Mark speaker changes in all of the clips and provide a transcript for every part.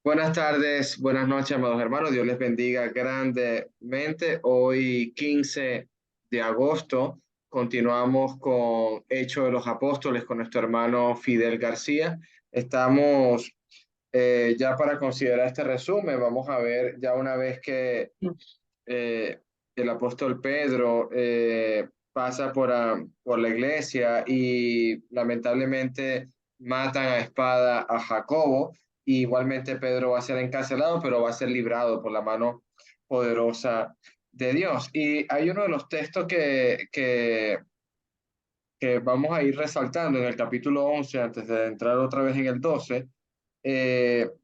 Speaker 1: Buenas tardes, buenas noches, amados hermanos. Dios les bendiga grandemente. Hoy, 15 de agosto, continuamos con Hechos de los Apóstoles con nuestro hermano Fidel García. Estamos ya para considerar este resumen. Vamos a ver ya una vez que eh, el apóstol Pedro pasa por la iglesia y lamentablemente matan a espada a Jacobo. Y igualmente Pedro va a ser encarcelado, pero va a ser librado por la mano poderosa de Dios. Y hay uno de los textos que vamos a ir resaltando en el capítulo 11 antes de entrar otra vez en el 12,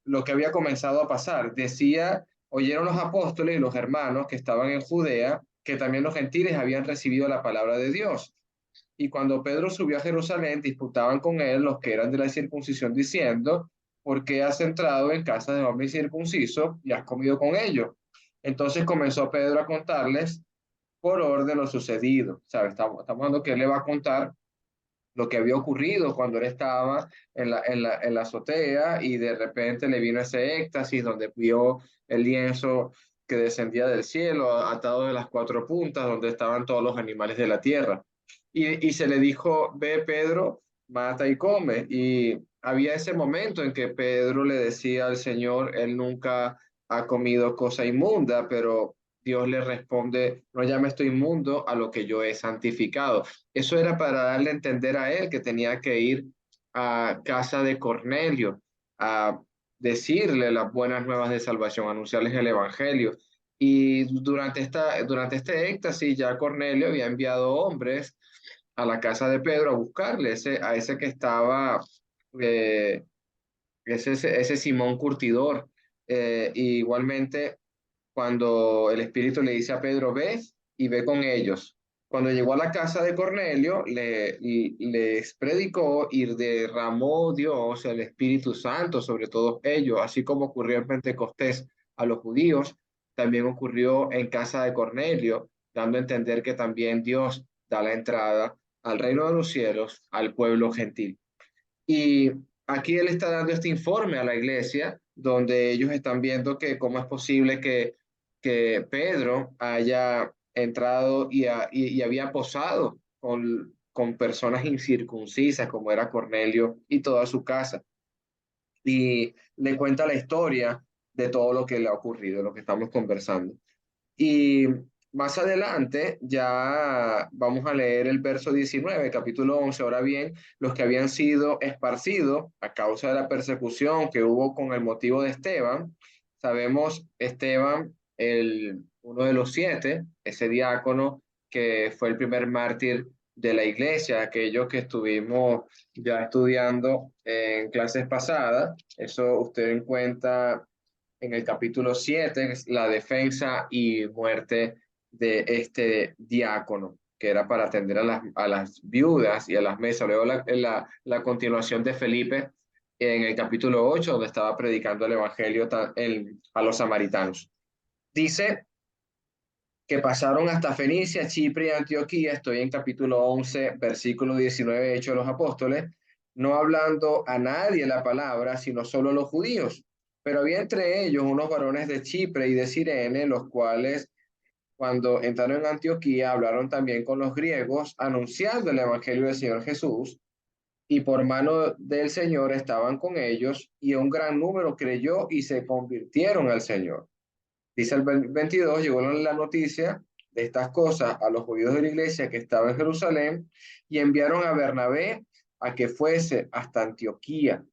Speaker 1: lo que había comenzado a pasar. Decía, oyeron los apóstoles y los hermanos que estaban en Judea, que también los gentiles habían recibido la palabra de Dios. Y cuando Pedro subió a Jerusalén, disputaban con él los que eran de la circuncisión, diciendo, ¿por qué has entrado en casa de hombre incircunciso y has comido con ellos? Entonces comenzó Pedro a contarles por orden lo sucedido. ¿Sabes? Estamos hablando que él le va a contar lo que había ocurrido cuando él estaba en la azotea y de repente le vino ese éxtasis donde vio el lienzo que descendía del cielo atado de las cuatro puntas donde estaban todos los animales de la tierra. Y se le dijo, ve Pedro, mata y come. Y había ese momento en que Pedro le decía al Señor, él nunca ha comido cosa inmunda, pero Dios le responde, no llame esto inmundo a lo que yo he santificado. Eso era para darle a entender a él que tenía que ir a casa de Cornelio a decirle las buenas nuevas de salvación, anunciarles el evangelio. Y durante este éxtasis ya Cornelio había enviado hombres a la casa de Pedro a buscarle a ese que estaba, eh, ese Simón Curtidor. Igualmente cuando el Espíritu le dice a Pedro, ve y ve con ellos. Cuando llegó a la casa de Cornelio, les predicó y derramó Dios el Espíritu Santo sobre todos ellos, así como ocurrió en Pentecostés a los judíos, también ocurrió en casa de Cornelio, dando a entender que también Dios da la entrada al reino de los cielos, al pueblo gentil. Y aquí él está dando este informe a la iglesia, donde ellos están viendo que cómo es posible que Pedro haya entrado y había posado con personas incircuncisas, como era Cornelio y toda su casa. Y le cuenta la historia de todo lo que le ha ocurrido, lo que estamos conversando. Y más adelante ya vamos a leer el verso 19, capítulo 11. Ahora bien, los que habían sido esparcidos a causa de la persecución que hubo con el motivo de Esteban, sabemos Esteban, uno de los siete, ese diácono que fue el primer mártir de la iglesia, aquellos que estuvimos ya estudiando en clases pasadas, eso usted encuentra en el capítulo 7 es la defensa y muerte de este diácono, que era para atender a las viudas y a las mesas. Luego la continuación de Felipe en el capítulo 8 donde estaba predicando el evangelio a los samaritanos. Dice que pasaron hasta Fenicia, Chipre y Antioquía. Estoy en capítulo 11 versículo 19 de Hechos de los Apóstoles, no hablando a nadie la palabra, sino solo a los judíos. Pero había entre ellos unos varones de Chipre y de Cirene, los cuales, cuando entraron en Antioquía, hablaron también con los griegos, anunciando el evangelio del Señor Jesús, y por mano del Señor estaban con ellos, y un gran número creyó y se convirtieron al Señor. Dice el 22, llegó la noticia de estas cosas a los judíos de la iglesia que estaba en Jerusalén y enviaron a Bernabé a que fuese hasta Antioquía.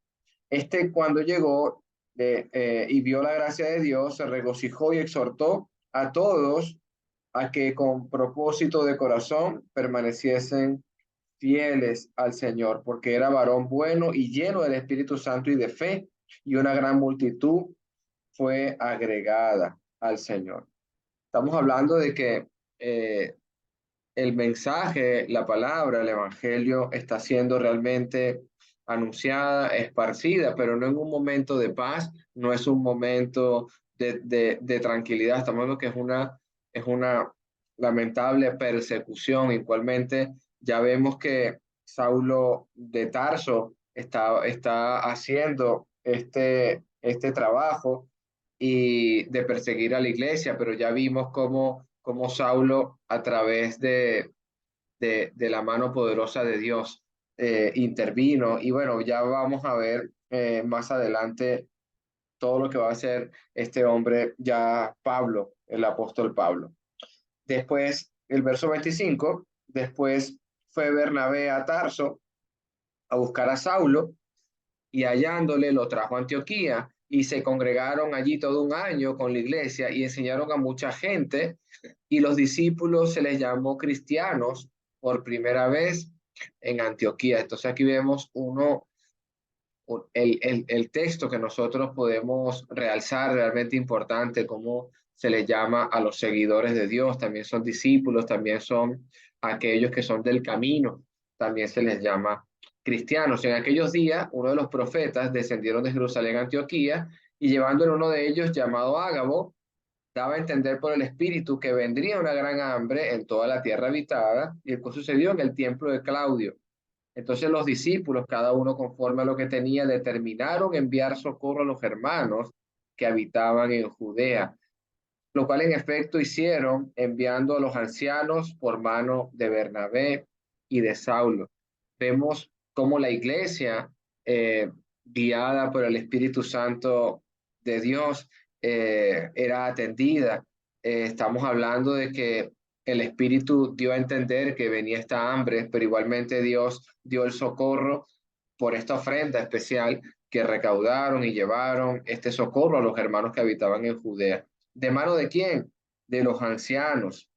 Speaker 1: Este cuando llegó y vio la gracia de Dios, se regocijó y exhortó a todos a que con propósito de corazón permaneciesen fieles al Señor, porque era varón bueno y lleno del Espíritu Santo y de fe, y una gran multitud fue agregada al Señor. Estamos hablando de que eh, el mensaje, la palabra, el evangelio está siendo realmente anunciada, esparcida, pero no en un momento de paz, no es un momento de tranquilidad. Estamos hablando que es una lamentable persecución. Igualmente, ya vemos que Saulo de Tarso está haciendo este trabajo y de perseguir a la iglesia, pero ya vimos cómo Saulo, a través de la mano poderosa de Dios, intervino. Y bueno, ya vamos a ver más adelante todo lo que va a hacer este hombre, ya Pablo, el apóstol Pablo. Después, el verso 25, después fue Bernabé a Tarso a buscar a Saulo y hallándole lo trajo a Antioquía y se congregaron allí todo un año con la iglesia y enseñaron a mucha gente y los discípulos se les llamó cristianos por primera vez en Antioquía. Entonces aquí vemos el texto que nosotros podemos realzar realmente importante, cómo se le llama a los seguidores de Dios, también son discípulos, también son aquellos que son del camino, también se les llama cristianos. En aquellos días, uno de los profetas descendieron de Jerusalén a Antioquía y llevándole uno de ellos llamado Ágabo, daba a entender por el Espíritu que vendría una gran hambre en toda la tierra habitada, y esto sucedió en el tiempo de Claudio. Entonces los discípulos, cada uno conforme a lo que tenía, determinaron enviar socorro a los hermanos que habitaban en Judea, lo cual en efecto hicieron enviando a los ancianos por mano de Bernabé y de Saulo. Vemos cómo la iglesia, guiada por el Espíritu Santo de Dios, era atendida. Estamos hablando de que el Espíritu dio a entender que venía esta hambre, pero igualmente Dios dio el socorro por esta ofrenda especial que recaudaron y llevaron este socorro a los hermanos que habitaban en Judea. ¿De mano de quién? De los ancianos,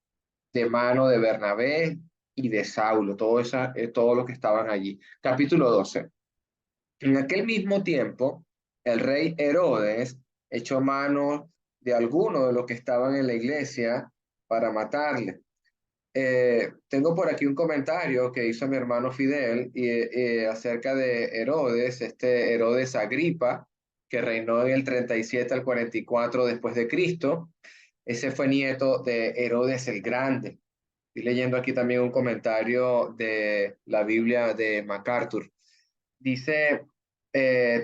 Speaker 1: de mano de Bernabé y de Saulo, todo lo que estaban allí. Capítulo 12. En aquel mismo tiempo, el rey Herodes echó mano de algunos de los que estaban en la iglesia para matarle. Tengo por aquí un comentario que hizo mi hermano Fidel acerca de Herodes, este Herodes Agripa, que reinó en el 37 al 44 después de Cristo. Ese fue nieto de Herodes el Grande. Estoy leyendo aquí también un comentario de la Biblia de MacArthur. Dice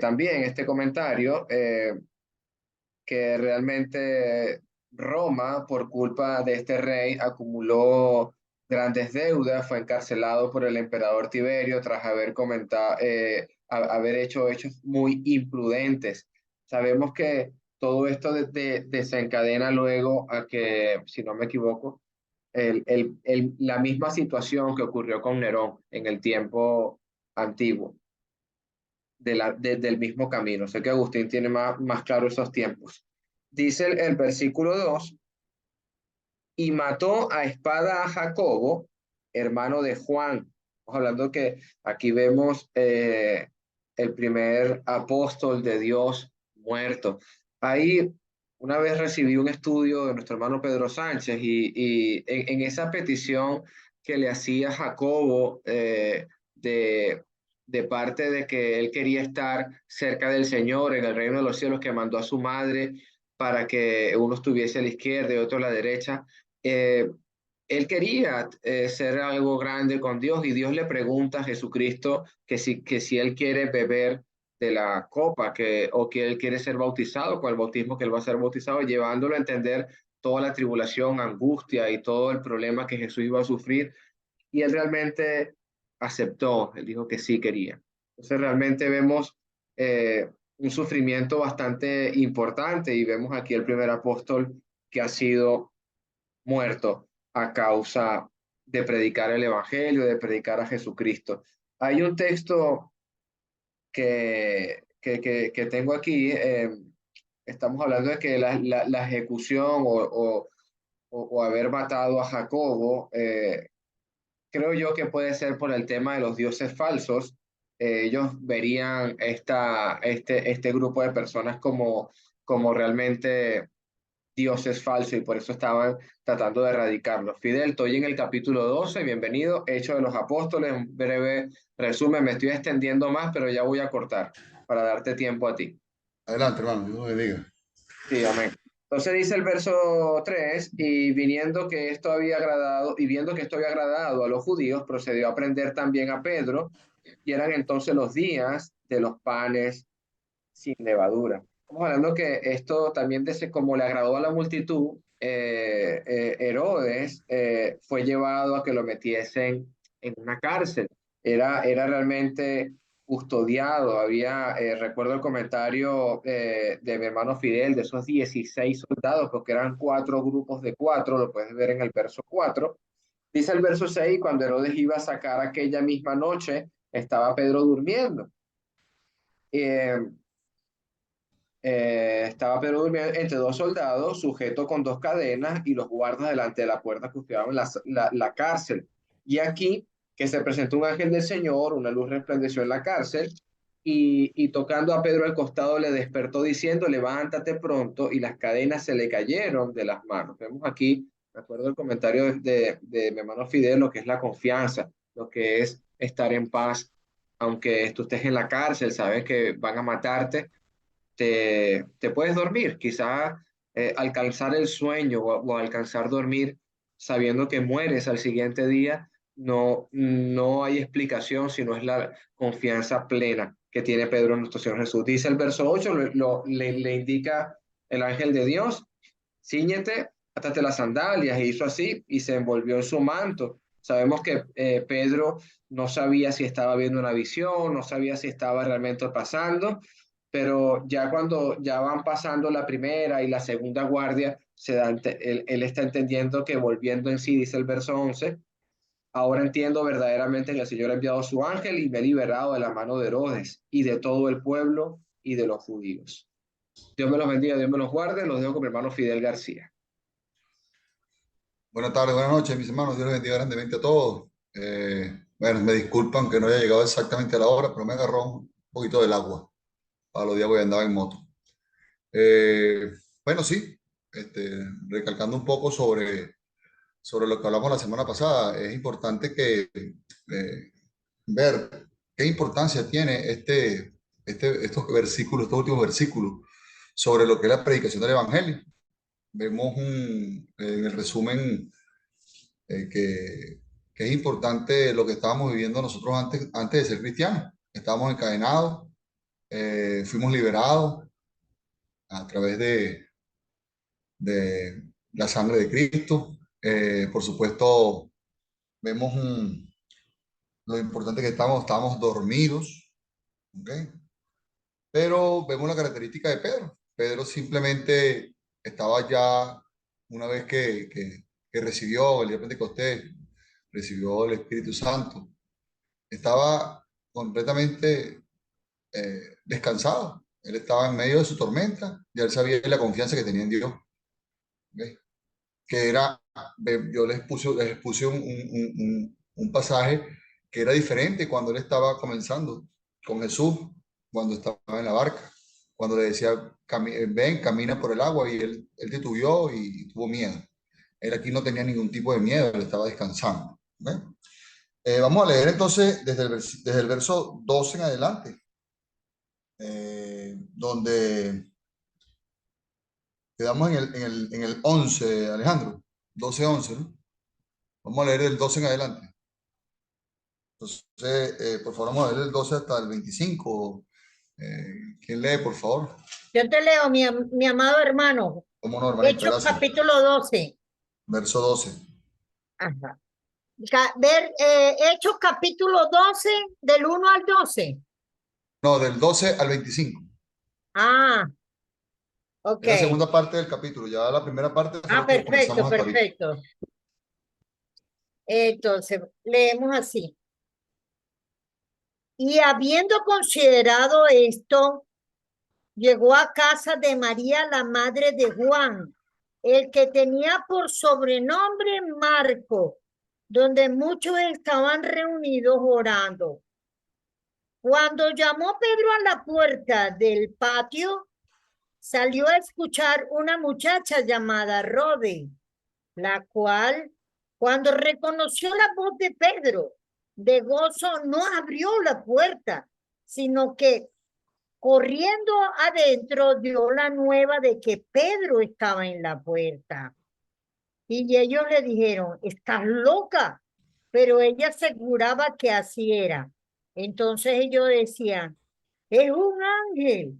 Speaker 1: también este comentario que realmente Roma, por culpa de este rey, acumuló grandes deudas, fue encarcelado por el emperador Tiberio tras haber hecho hechos muy imprudentes. Sabemos que todo esto desencadena luego a que, si no me equivoco, la misma situación que ocurrió con Nerón en el tiempo antiguo, del mismo camino. Sé que Agustín tiene más claro esos tiempos. Dice el versículo 2, y mató a espada a Jacobo, hermano de Juan. Estamos hablando que aquí vemos el primer apóstol de Dios muerto. Ahí una vez recibí un estudio de nuestro hermano Pedro Sánchez y en esa petición que le hacía Jacobo de parte de que él quería estar cerca del Señor en el reino de los cielos, que mandó a su madre para que uno estuviese a la izquierda y otro a la derecha. eh, Él quería ser algo grande con Dios y Dios le pregunta a Jesucristo que si él quiere beber de la copa o que él quiere ser bautizado con el bautismo que él va a ser bautizado, llevándolo a entender toda la tribulación, angustia y todo el problema que Jesús iba a sufrir. Y él realmente aceptó, él dijo que sí quería. Entonces realmente vemos un sufrimiento bastante importante y vemos aquí el primer apóstol que ha sido muerto a causa de predicar el Evangelio, de predicar a Jesucristo. Hay un texto que tengo aquí, estamos hablando de que la ejecución o haber matado a Jacobo, creo yo que puede ser por el tema de los dioses falsos. Ellos verían este grupo de personas como realmente Dios es falso y por eso estaban tratando de erradicarlo. Fidel, estoy en el capítulo 12, bienvenido, Hechos de los Apóstoles, un breve resumen, me estoy extendiendo más, pero ya voy a cortar para darte tiempo a ti.
Speaker 2: Adelante, hermano, Dios me bendiga.
Speaker 1: Sí, amén. Entonces dice el verso 3 y viniendo que esto había agradado, y viendo que esto había agradado a los judíos, procedió a prender también a Pedro y eran entonces los días de los panes sin levadura. Estamos hablando que esto también desde como le agradó a la multitud, Herodes fue llevado a que lo metiesen en una cárcel. Era realmente custodiado. Recuerdo el comentario de mi hermano Fidel, de esos 16 soldados, porque eran cuatro grupos de cuatro, lo puedes ver en el verso 4. Dice el verso 6, cuando Herodes iba a sacar aquella misma noche, estaba Pedro durmiendo. Eh, Estaba Pedro durmiendo entre dos soldados, sujeto con dos cadenas, y los guardas delante de la puerta custodiaban la cárcel. Y aquí que se presentó un ángel del Señor, una luz resplandeció en la cárcel, y tocando a Pedro al costado le despertó diciendo, levántate pronto, y las cadenas se le cayeron de las manos. Vemos aquí, me acuerdo del comentario de mi hermano Fidel, lo que es la confianza, lo que es estar en paz, aunque tú estés en la cárcel, sabes que van a matarte, te puedes dormir, quizás alcanzar el sueño o alcanzar dormir sabiendo que mueres al siguiente día, no hay explicación, sino es la confianza plena que tiene Pedro en nuestro Señor Jesús. Dice el verso 8, le indica el ángel de Dios, cíñete, átate las sandalias, e hizo así y se envolvió en su manto. Sabemos que Pedro no sabía si estaba viendo una visión, no sabía si estaba realmente pasando, pero ya cuando ya van pasando la primera y la segunda guardia, él está entendiendo que volviendo en sí, dice el verso 11, ahora entiendo verdaderamente que el Señor ha enviado su ángel y me ha liberado de la mano de Herodes y de todo el pueblo y de los judíos. Dios me los bendiga, Dios me los guarde, los dejo con mi hermano Fidel García.
Speaker 2: Buenas tardes, buenas noches, mis hermanos. Dios les bendiga grandemente a todos. Bueno, me disculpan que no haya llegado exactamente a la hora, pero me agarró un poquito del agua a los días que andaba en moto. Eh, bueno, sí, recalcando un poco sobre lo que hablamos la semana pasada, es importante que ver qué importancia tiene estos versículos, estos últimos versículos, sobre lo que es la predicación del Evangelio. Vemos en el resumen que es importante lo que estábamos viviendo nosotros antes de ser cristianos. Estábamos encadenados, fuimos liberados a través de la sangre de Cristo. Por supuesto, vemos lo importante que estábamos dormidos, ¿ok? Pero vemos la característica de Pedro. Pedro simplemente estaba ya, una vez que recibió el día de Pentecostés, recibió el Espíritu Santo, estaba completamente descansado. Él estaba en medio de su tormenta y él sabía la confianza que tenía en Dios. ¿Ok? Que era, yo les puse un pasaje que era diferente cuando él estaba comenzando con Jesús, cuando estaba en la barca, cuando le decía, ven, camina por el agua, y él titubeó y tuvo miedo. Él aquí no tenía ningún tipo de miedo, él estaba descansando. ¿Ok? Vamos a leer entonces desde el verso 12 en adelante, donde quedamos en el 11, Alejandro, 12-11, ¿no? Vamos a leer del 12 en adelante. Entonces, por favor, vamos a leer el 12 hasta el 25. ¿Quién lee, por favor?
Speaker 3: Yo te leo, mi amado hermano.
Speaker 2: Como no, hermanito,
Speaker 3: Hechos
Speaker 2: gracias.
Speaker 3: capítulo 12.
Speaker 2: Verso 12.
Speaker 3: Ajá. Hechos capítulo 12, del 1 al 12.
Speaker 2: No, del 12 al 25.
Speaker 3: Ah, ok.
Speaker 2: Es la segunda parte del capítulo. Ya la primera parte fue
Speaker 3: Ah,
Speaker 2: lo que comenzamos
Speaker 3: perfecto,
Speaker 2: hasta ahorita.
Speaker 3: perfecto. Entonces, leemos así. Y habiendo considerado esto, llegó a casa de María, la madre de Juan, el que tenía por sobrenombre Marco, donde muchos estaban reunidos orando. Cuando llamó Pedro a la puerta del patio, salió a escuchar una muchacha llamada Rode, la cual, cuando reconoció la voz de Pedro, de gozo no abrió la puerta, sino que corriendo adentro dio la nueva de que Pedro estaba en la puerta. Y ellos le dijeron, estás loca, pero ella aseguraba que así era. Entonces ellos decían, es un ángel.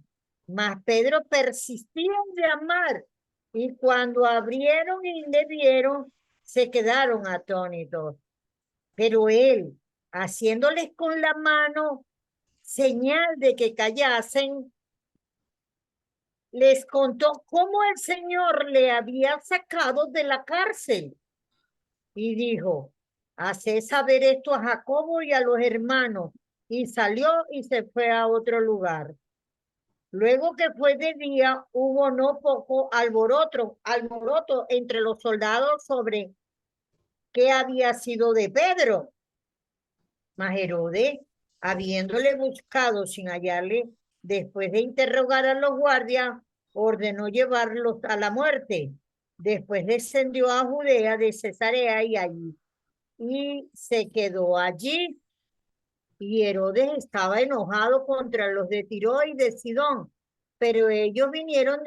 Speaker 3: Mas Pedro persistía en llamar, y cuando abrieron y le vieron, se quedaron atónitos. Pero él, haciéndoles con la mano señal de que callasen, les contó cómo el Señor le había sacado de la cárcel. Y dijo, haced saber esto a Jacobo y a los hermanos. Y salió y se fue a otro lugar. Luego que fue de día, hubo no poco alboroto entre los soldados sobre qué había sido de Pedro. Mas Herodes, habiéndole buscado sin hallarle, después de interrogar a los guardias, ordenó llevarlos a la muerte. Después descendió a Judea de Cesarea y se quedó allí. Y Herodes estaba enojado contra los de Tiro y de Sidón, pero ellos vinieron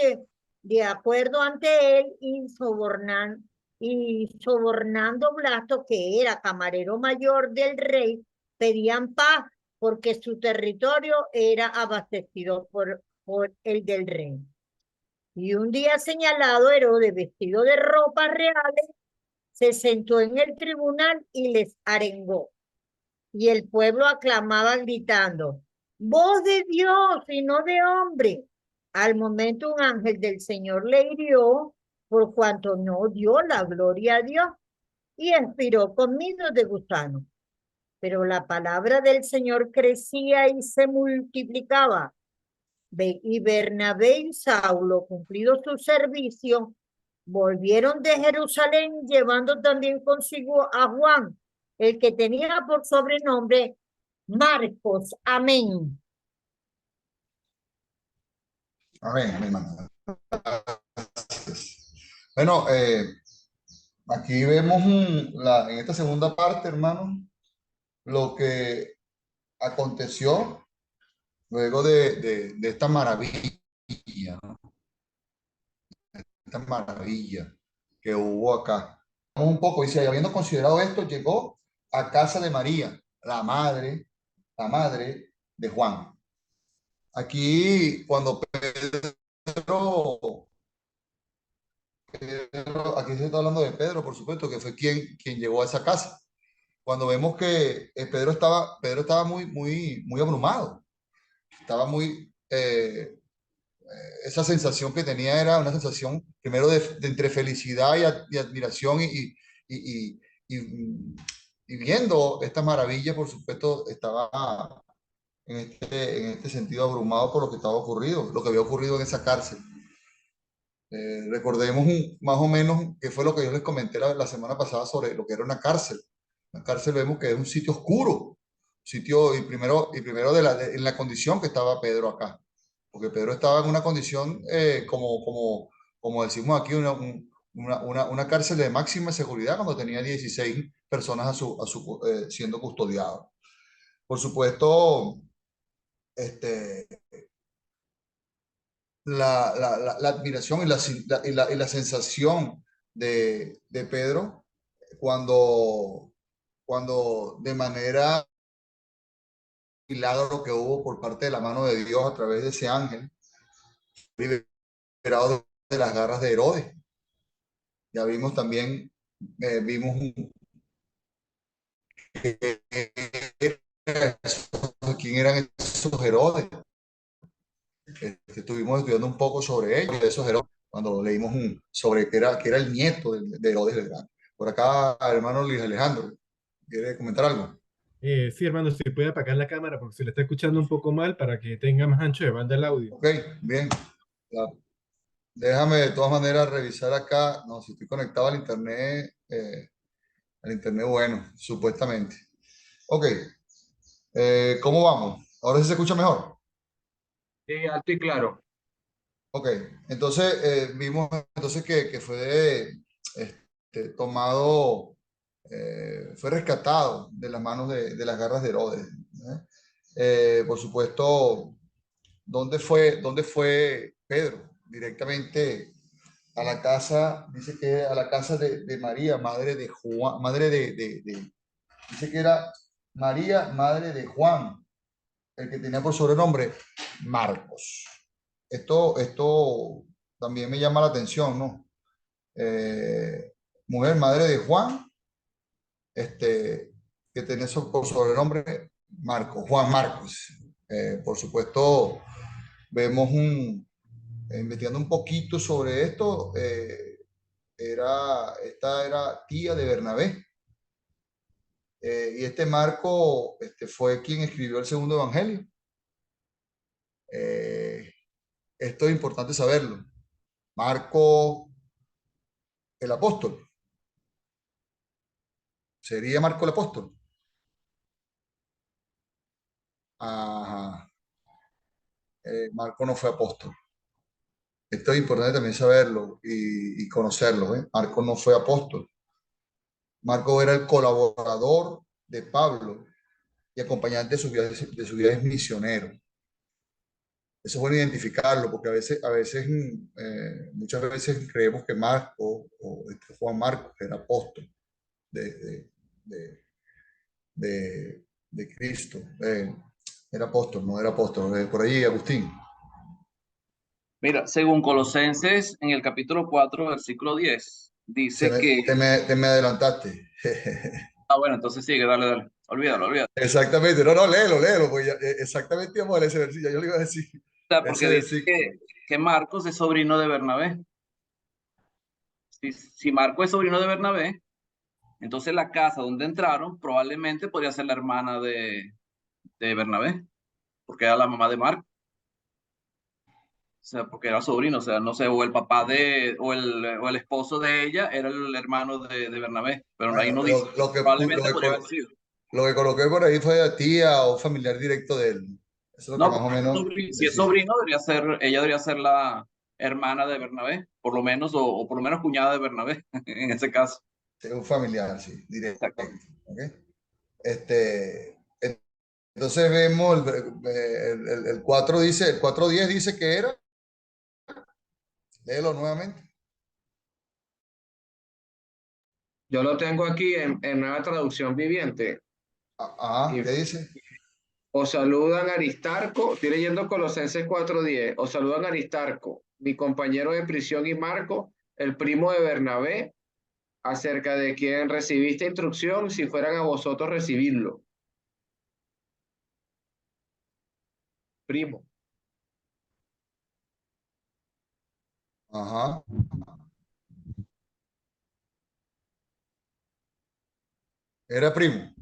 Speaker 3: de acuerdo ante él y sobornando Blasto, que era camarero mayor del rey, pedían paz porque su territorio era abastecido por el del rey. Y un día señalado, Herodes, vestido de ropas reales, se sentó en el tribunal y les arengó. Y el pueblo aclamaba gritando, voz de Dios y no de hombre. Al momento un ángel del Señor le hirió por cuanto no dio la gloria a Dios y expiró con nidos de gusano. Pero la palabra del Señor crecía y se multiplicaba. Y Bernabé y Saulo, cumplido su servicio, volvieron de Jerusalén llevando también consigo a Juan, el que tenía por sobrenombre Marcos. Amén.
Speaker 2: Amén, mi hermano. Bueno, aquí vemos en esta segunda parte, hermano, lo que aconteció luego de esta maravilla, ¿no? Esta maravilla que hubo acá. Vamos un poco, dice, habiendo considerado esto, llegó a casa de María, la madre de Juan. Aquí, cuando aquí se está hablando de Pedro, por supuesto, que fue quien llegó a esa casa. Cuando vemos que Pedro estaba muy abrumado, estaba esa sensación que tenía era una sensación primero de entre felicidad y admiración y, y viendo estas maravillas, por supuesto, estaba en este sentido abrumado por lo que estaba ocurrido, lo que había ocurrido en esa cárcel. Recordemos más o menos qué fue lo que yo les comenté la semana pasada sobre lo que era una cárcel. Una cárcel vemos que es un sitio oscuro, sitio y primero en la condición que estaba Pedro acá, porque Pedro estaba en una condición como decimos aquí, una cárcel de máxima seguridad cuando tenía 16 personas siendo custodiados. Por supuesto, este, la admiración y la sensación de Pedro cuando de manera milagro que hubo por parte de la mano de Dios a través de ese ángel, liberado de las garras de Herodes. Ya vimos también, vimos quién eran esos Herodes. Estuvimos estudiando un poco sobre ellos, de esos Herodes, cuando leímos sobre que era el nieto de Herodes el Grande. Por acá, hermano Luis Alejandro, ¿quiere comentar algo?
Speaker 4: Sí, hermano, si puede apagar la cámara porque se le está escuchando un poco mal para que tenga más ancho de banda el audio.
Speaker 2: Ok, bien. Déjame de todas maneras revisar acá. No, si estoy conectado al internet bueno, supuestamente. Ok, ¿cómo vamos? ¿Ahora sí se escucha mejor?
Speaker 1: Sí, alto y claro.
Speaker 2: Ok, entonces vimos entonces que fue tomado, fue rescatado de las manos de las garras de Herodes. Por supuesto, ¿dónde fue Pedro? Directamente a la casa, dice que a la casa de María, madre de Juan, dice que era María, madre de Juan, el que tenía por sobrenombre Marcos. Esto también me llama la atención, ¿no? Mujer, madre de Juan, que tenía por sobrenombre Marcos, Juan Marcos. Por supuesto, vemos investigando un poquito sobre esto, esta era tía de Bernabé. Y este Marco fue quien escribió el segundo evangelio. Esto es importante saberlo. Marco, el apóstol. ¿Sería Marco el apóstol? Ajá. Marco no fue apóstol. Esto es importante también saberlo y conocerlo. Marco no fue apóstol. Marco era el colaborador de Pablo y acompañante de sus viajes misioneros. Eso es bueno identificarlo, porque muchas veces creemos que Marco o Juan Marcos era apóstol de, de, de, de Cristo. Era apóstol, no era apóstol. Por ahí, Agustín.
Speaker 5: Mira, según Colosenses, en el capítulo 4, versículo 10, dice que...
Speaker 2: Te me adelantaste.
Speaker 5: Ah, bueno, entonces sigue, dale, dale. Olvídalo, olvídalo.
Speaker 2: Exactamente, no, léelo, pues exactamente íbamos a leer ese versículo, yo le iba a decir.
Speaker 5: O sea, porque
Speaker 2: Ese
Speaker 5: dice que Marcos es sobrino de Bernabé. Si Marcos es sobrino de Bernabé, entonces la casa donde entraron probablemente podría ser la hermana de Bernabé, porque era la mamá de Marcos. O sea, porque era sobrino, o sea, no sé, o el papá o el esposo de ella era el hermano de Bernabé, pero ahí
Speaker 2: bueno,
Speaker 5: no dice. Probablemente podría haber sido.
Speaker 2: lo que coloqué por ahí fue a tía o familiar directo de él. Eso es lo que
Speaker 5: No,
Speaker 2: más o
Speaker 5: porque
Speaker 2: menos
Speaker 5: si es
Speaker 2: decía.
Speaker 5: sobrino, ella debería ser la hermana de Bernabé, por lo menos, o por lo menos cuñada de Bernabé, en ese caso.
Speaker 2: Es un familiar, sí, directo.
Speaker 5: Exactamente.
Speaker 2: ¿Okay? Este, entonces vemos el 4 el 4:10 dice que era. Léelo nuevamente.
Speaker 1: Yo lo tengo aquí en Nueva Traducción Viviente.
Speaker 2: ¿Qué dice?
Speaker 1: Os saludan Aristarco, estoy leyendo Colosenses 4:10. Os saludan Aristarco, mi compañero de prisión, y Marco, el primo de Bernabé, acerca de quien recibiste instrucción, si fueran a vosotros recibirlo. Primo.
Speaker 2: Ajá. Era primo.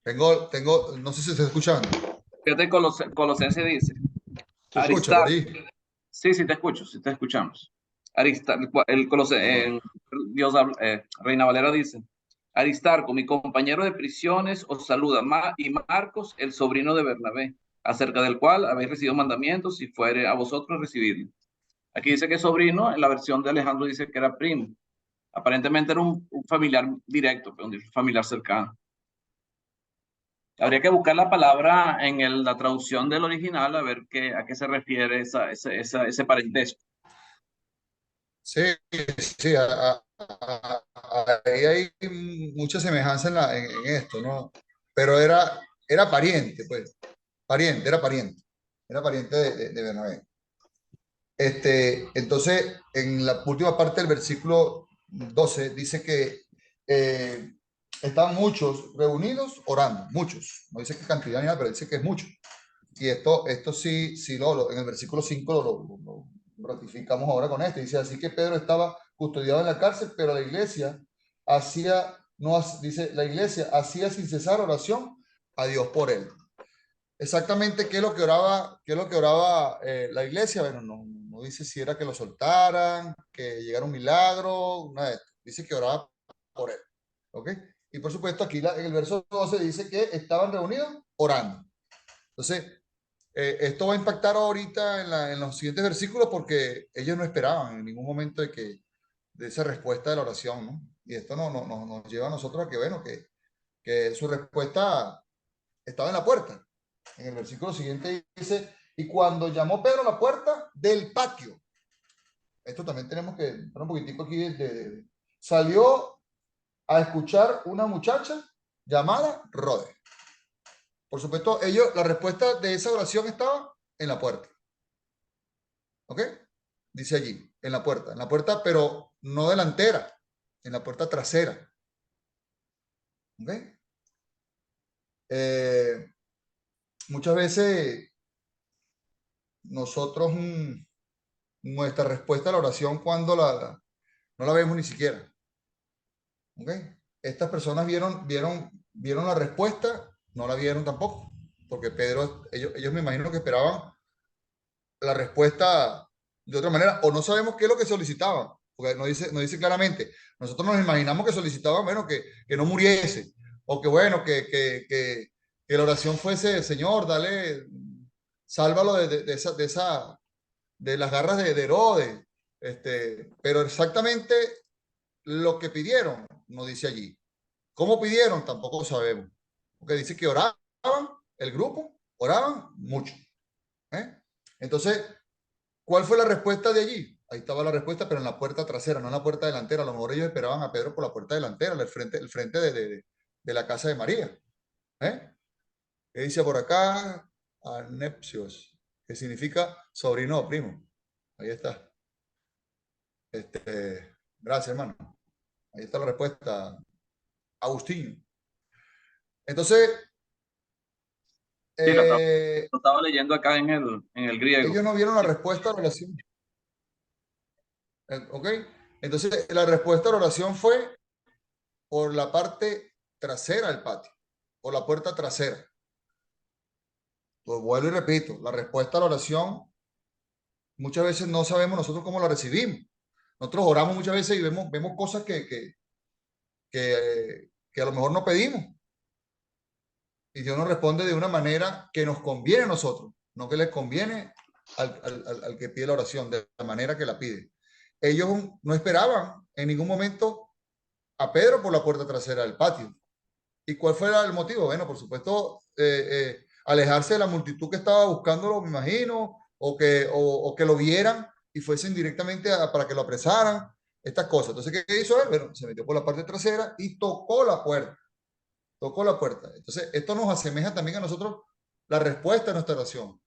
Speaker 2: No sé si se está escuchando.
Speaker 5: Fíjate, Colosenses dice,
Speaker 2: ¿Se escucha por
Speaker 5: Aristarco,
Speaker 2: ahí?
Speaker 5: sí, sí te escucho, sí te escuchamos.
Speaker 2: Ajá.
Speaker 5: Dios Reina Valera dice, Aristarco, mi compañero de prisiones, os saluda, y Marcos, el sobrino de Bernabé, acerca del cual habéis recibido mandamientos, si fuere a vosotros recibirlo. Aquí dice que es sobrino, en la versión de Alejandro dice que era primo. Aparentemente era un familiar directo, un familiar cercano. Habría que buscar la palabra en la traducción del original a ver a qué se refiere ese parentesco.
Speaker 2: Sí, sí, ahí hay mucha semejanza en esto, ¿no? Pero era pariente, pues, era pariente de Bernabé. Entonces, en la última parte del versículo 12 dice que están muchos reunidos orando, muchos, no dice qué cantidad ni nada, pero dice que es mucho. Y esto sí, en el versículo 5 lo ratificamos ahora con este. Dice, así que Pedro estaba custodiado en la cárcel, pero la iglesia la iglesia hacía sin cesar oración a Dios por él. Exactamente qué es lo que oraba la iglesia. Bueno, no dice si era que lo soltaran, que llegara un milagro, nada de esto. Dice que oraba por él. ¿Ok? Y por supuesto aquí en el verso 12 dice que estaban reunidos orando. Entonces, esto va a impactar ahorita en los siguientes versículos porque ellos no esperaban en ningún momento de esa respuesta de la oración, ¿no? Y esto nos lleva a nosotros a que, bueno, que su respuesta estaba en la puerta. En el versículo siguiente dice, y cuando llamó Pedro a la puerta del patio, esto también tenemos que poner un poquitico aquí, salió a escuchar una muchacha llamada Rode. Por supuesto, la respuesta de esa oración estaba en la puerta. ¿Ok? Dice allí, en la puerta, pero no delantera, en la puerta trasera. ¿Ok? Muchas veces nosotros, nuestra respuesta a la oración cuando no la vemos ni siquiera. ¿Ok? Estas personas vieron la respuesta, no la vieron tampoco, porque ellos me imagino que esperaban la respuesta de otra manera, o no sabemos qué es lo que solicitaban, porque no dice claramente. Nosotros nos imaginamos que solicitaban, bueno, que no muriese, o que bueno, que la oración fuese, Señor, dale, sálvalo de las garras de Herodes. Pero exactamente lo que pidieron, no dice allí. ¿Cómo pidieron? Tampoco sabemos. Porque dice que oraban, el grupo, oraban mucho. Entonces, ¿cuál fue la respuesta de allí? Ahí estaba la respuesta, pero en la puerta trasera, no en la puerta delantera. A lo mejor ellos esperaban a Pedro por la puerta delantera, el frente de la casa de María. ¿Qué dice por acá? Anepsios, que significa sobrino o primo. Ahí está. Gracias, hermano. Ahí está la respuesta. Agustín. Entonces,
Speaker 5: Sí, lo estaba leyendo acá en el griego.
Speaker 2: ellos no vieron la respuesta a la oración. ¿Ok? Entonces, la respuesta a la oración fue por la parte trasera del patio, por la puerta trasera. Pues vuelvo y repito, la respuesta a la oración muchas veces no sabemos nosotros cómo la recibimos. Nosotros oramos muchas veces y vemos cosas que a lo mejor no pedimos. Y Dios nos responde de una manera que nos conviene a nosotros, no que les conviene al que pide la oración, de la manera que la pide. Ellos no esperaban en ningún momento a Pedro por la puerta trasera del patio. ¿Y cuál fue el motivo? Bueno, por supuesto, alejarse de la multitud que estaba buscándolo, me imagino, o que lo vieran y fuesen directamente para que lo apresaran, estas cosas. Entonces, ¿qué hizo él? Bueno, se metió por la parte trasera y tocó la puerta. Tocó la puerta. Entonces, esto nos asemeja también a nosotros la respuesta a nuestra oración.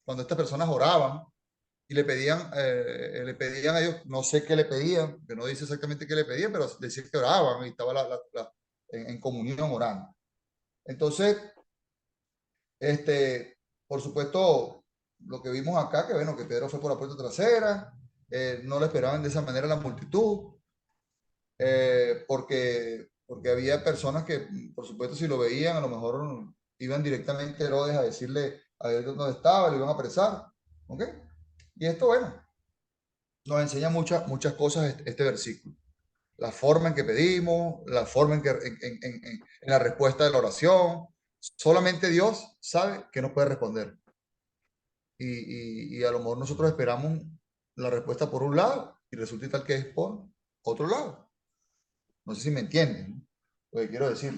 Speaker 2: Cuando estas personas oraban y le pedían a Dios, no sé qué le pedían, que no dice exactamente qué le pedían, pero decía que oraban y estaba en comunión orando. Entonces, por supuesto, lo que vimos acá, que bueno, que Pedro fue por la puerta trasera, no lo esperaban de esa manera la multitud, porque había personas que, por supuesto, si lo veían, a lo mejor iban directamente a Herodes a decirle a ver dónde estaba, le iban a apresar, ¿ok? Y esto, bueno, nos enseña muchas cosas este versículo. La forma en que pedimos, la forma en la respuesta de la oración. Solamente Dios sabe que nos puede responder. Y a lo mejor nosotros esperamos la respuesta por un lado y resulta tal que es por otro lado. No sé si me entienden, ¿no? Lo que quiero decir.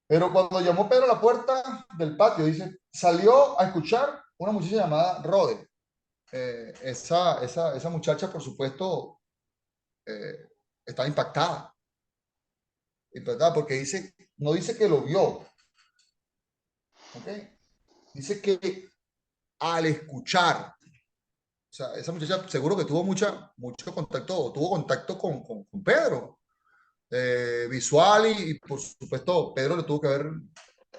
Speaker 2: Pero cuando llamó Pedro a la puerta del patio, dice, salió a escuchar una muchacha llamada Rode. Esa muchacha, por supuesto, estaba impactada. Impactada porque no dice que lo vio, ¿ok? Dice que al escuchar, o sea, esa muchacha seguro que tuvo mucho contacto, tuvo contacto con Pedro, visual y por supuesto Pedro le tuvo que haber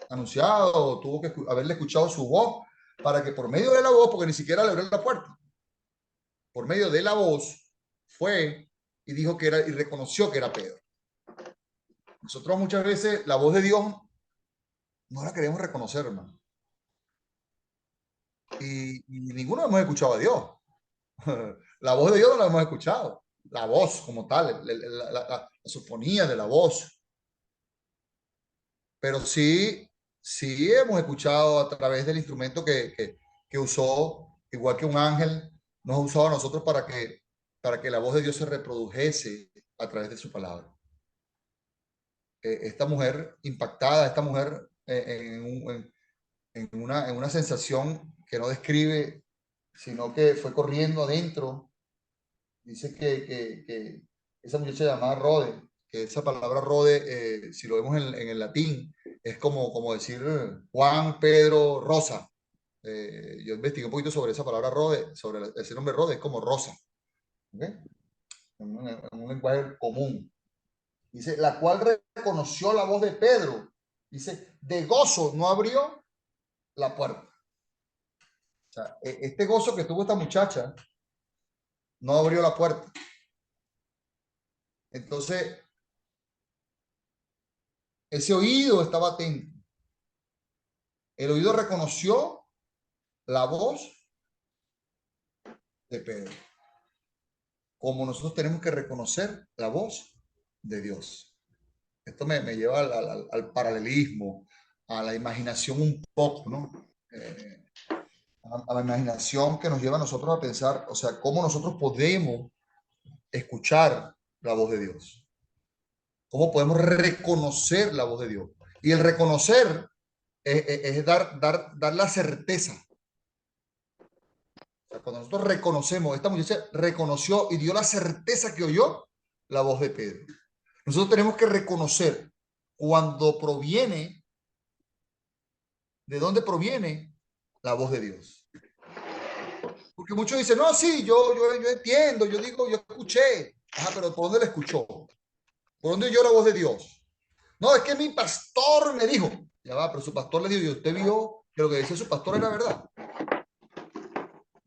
Speaker 2: anunciado, tuvo que haberle escuchado su voz para que por medio de la voz, porque ni siquiera le abrió la puerta, por medio de la voz fue y dijo que era y reconoció que era Pedro. Nosotros muchas veces la voz de Dios no la queremos reconocer, hermano. Y ninguno hemos escuchado a Dios. La voz de Dios no la hemos escuchado. La voz como tal, la sinfonía de la voz. Pero sí hemos escuchado a través del instrumento que usó, igual que un ángel, nos ha usado a nosotros para que la voz de Dios se reprodujese a través de su palabra. Esta mujer impactada, esta mujer en una sensación que no describe, sino que fue corriendo adentro. Dice que esa muchacha llamada Rode, que esa palabra Rode, si lo vemos en el latín, es como decir Juan, Pedro, Rosa. Yo investigué un poquito sobre esa palabra Rode, sobre ese nombre Rode, es como Rosa. ¿Ok? En un lenguaje común. Dice, la cual reconoció la voz de Pedro. Dice, de gozo no abrió la puerta. O sea, este gozo que tuvo esta muchacha no abrió la puerta. Entonces, ese oído estaba atento. El oído reconoció la voz de Pedro. Como nosotros tenemos que reconocer la voz de Dios. Esto me lleva al paralelismo, a la imaginación un poco, ¿no? A la imaginación que nos lleva a nosotros a pensar, o sea, cómo nosotros podemos escuchar la voz de Dios. Cómo podemos reconocer la voz de Dios. Y el reconocer es dar la certeza. O sea, cuando nosotros reconocemos, esta muchacha reconoció y dio la certeza que oyó la voz de Pedro. Nosotros tenemos que reconocer cuando proviene, de dónde proviene la voz de Dios. Porque muchos dicen, no, sí, yo entiendo, yo digo, yo escuché. Ajá, pero ¿por dónde la escuchó? ¿Por dónde oyó la voz de Dios? No, es que mi pastor me dijo. Ya va, pero su pastor le dijo, y usted vio que lo que decía su pastor era verdad.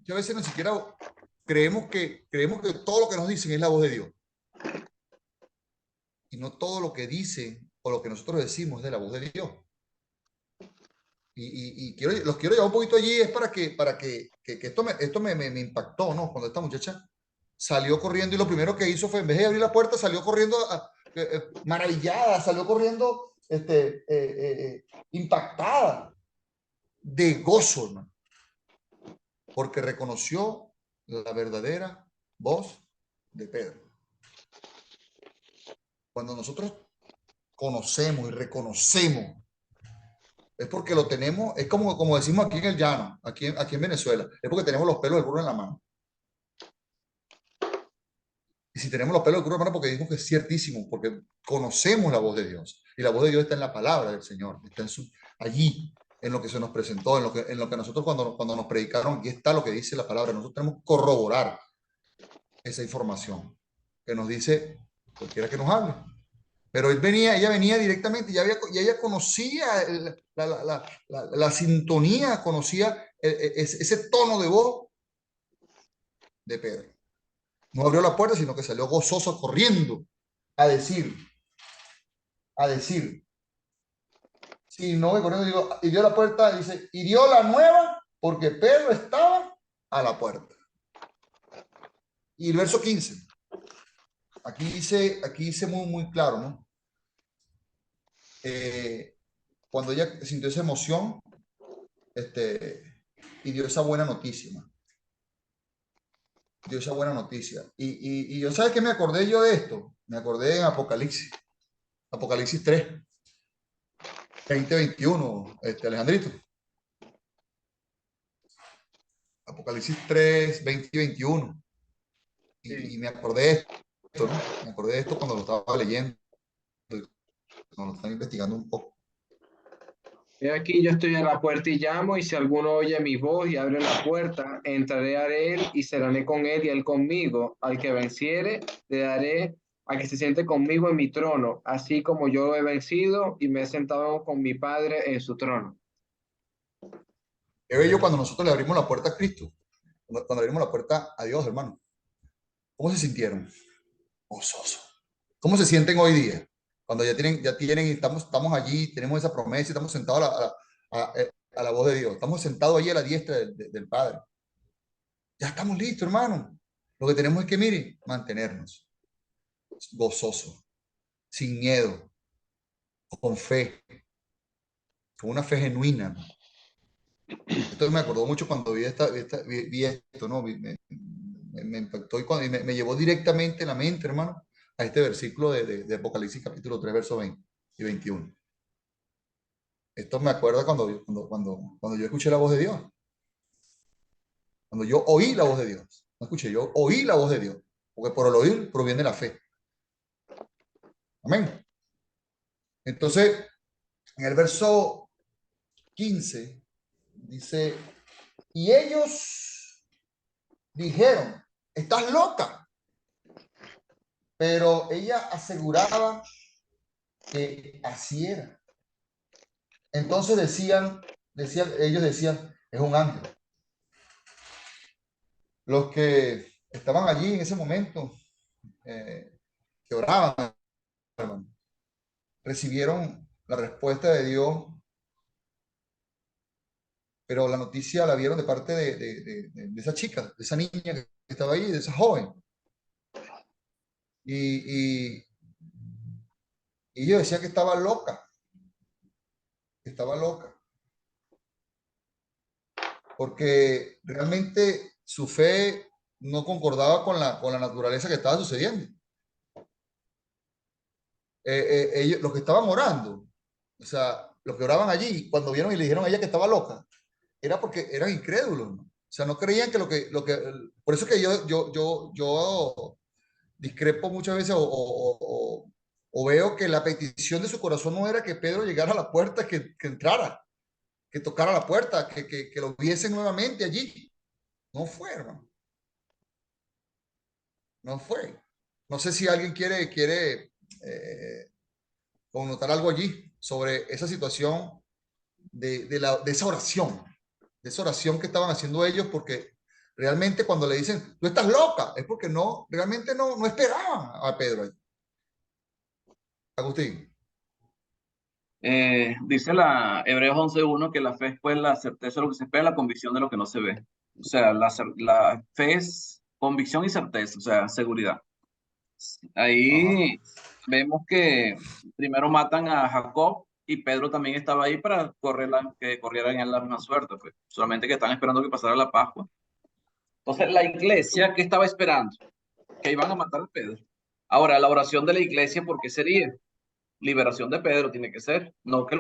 Speaker 2: Y a veces ni siquiera creemos que todo lo que nos dicen es la voz de Dios. Y no todo lo que dicen o lo que nosotros decimos es de la voz de Dios. Y los quiero llevar un poquito allí, es para que esto me impactó, ¿no? Cuando esta muchacha salió corriendo y lo primero que hizo fue, en vez de abrir la puerta, salió corriendo maravillada, salió corriendo impactada de gozo, hermano, porque reconoció la verdadera voz de Pedro. Cuando nosotros conocemos y reconocemos, es porque lo tenemos, es como decimos aquí en el llano, aquí en Venezuela, es porque tenemos los pelos del burro en la mano. Y si tenemos los pelos del burro en la mano, porque dijimos que es ciertísimo, porque conocemos la voz de Dios. Y la voz de Dios está en la palabra del Señor, está allí, en lo que se nos presentó, en lo que nosotros cuando nos predicaron, aquí está lo que dice la palabra. Nosotros tenemos que corroborar esa información que nos dice cualquiera que nos hable. Pero ella venía directamente, y ella conocía la sintonía, conocía ese tono de voz de Pedro. No abrió la puerta, sino que salió gozoso corriendo a decir, si no voy corriendo, digo, y dio la puerta, dice, y dio la nueva porque Pedro estaba a la puerta. Y el verso 15, aquí dice muy claro, ¿no? Cuando ella sintió esa emoción, y dio esa buena noticia, ¿no? Dio esa buena noticia. Y yo, ¿sabes qué me acordé yo de esto? Me acordé en Apocalipsis 3, 20-21, Alejandrito. Apocalipsis 3, 20-21. Y me acordé de esto, ¿no? Me acordé de esto cuando lo estaba leyendo, cuando lo estaba investigando un poco.
Speaker 1: He aquí yo estoy a la puerta y llamo, y si alguno oye mi voz y abre la puerta, entraré a él y cenaré con él y él conmigo. Al que venciere, le daré a que se siente conmigo en mi trono, así como yo he vencido y me he sentado con mi Padre en su trono.
Speaker 2: Qué bello cuando nosotros le abrimos la puerta a Cristo, cuando abrimos la puerta a Dios, hermano. ¿Cómo se sintieron? Gozoso. ¿Cómo se sienten hoy día? Cuando ya tienen, estamos allí, tenemos esa promesa, estamos sentados a la voz de Dios, estamos sentados allí a la diestra del Padre. Ya estamos listos, hermano. Lo que tenemos es que, mire, mantenernos gozosos, sin miedo, con fe, con una fe genuina, ¿no? Esto me acordó mucho cuando vi esto, ¿no? Me impactó y me llevó directamente la mente, hermano, a este versículo de Apocalipsis capítulo 3, verso 20 y 21. Esto me acuerda cuando yo escuché la voz de Dios. Cuando yo oí la voz de Dios. No escuché, yo oí la voz de Dios. Porque por el oír proviene la fe. Amén. Entonces, En el verso 15 dice, y ellos dijeron, estás loca. Pero ella aseguraba que así era. Entonces ellos decían, es un ángel. Los que estaban allí en ese momento, que oraban, hermano, recibieron la respuesta de Dios, pero la noticia la vieron de parte de esa chica, de esa niña que estaba ahí, de esa joven. Y ellos decían que estaba loca, porque realmente su fe no concordaba con la naturaleza que estaba sucediendo. Ellos, los que estaban orando, o sea, los que oraban allí, cuando vieron y le dijeron a ella que estaba loca, era porque eran incrédulos, ¿no? O sea, no creían que por eso que yo discrepo muchas veces o veo que la petición de su corazón no era que Pedro llegara a la puerta, que entrara, que tocara la puerta, que lo viesen nuevamente allí. No fue, hermano. No fue. No sé si alguien quiere connotar algo allí sobre esa situación de esa oración que estaban haciendo ellos, porque realmente cuando le dicen, tú estás loca, es porque realmente no esperaban a Pedro allí. Agustín.
Speaker 5: Dice la Hebreos 11:1 que la fe es pues la certeza de lo que se espera, la convicción de lo que no se ve. O sea, la fe es convicción y certeza, o sea, seguridad. Ahí vemos que primero matan a Jacob y Pedro también estaba ahí para que corrieran en la misma suerte, pues. Solamente que están esperando que pasara la Pascua. Entonces, la iglesia, ¿qué estaba esperando? Que iban a matar a Pedro. Ahora, la oración de la iglesia, ¿por qué sería? Liberación de Pedro tiene que ser, no que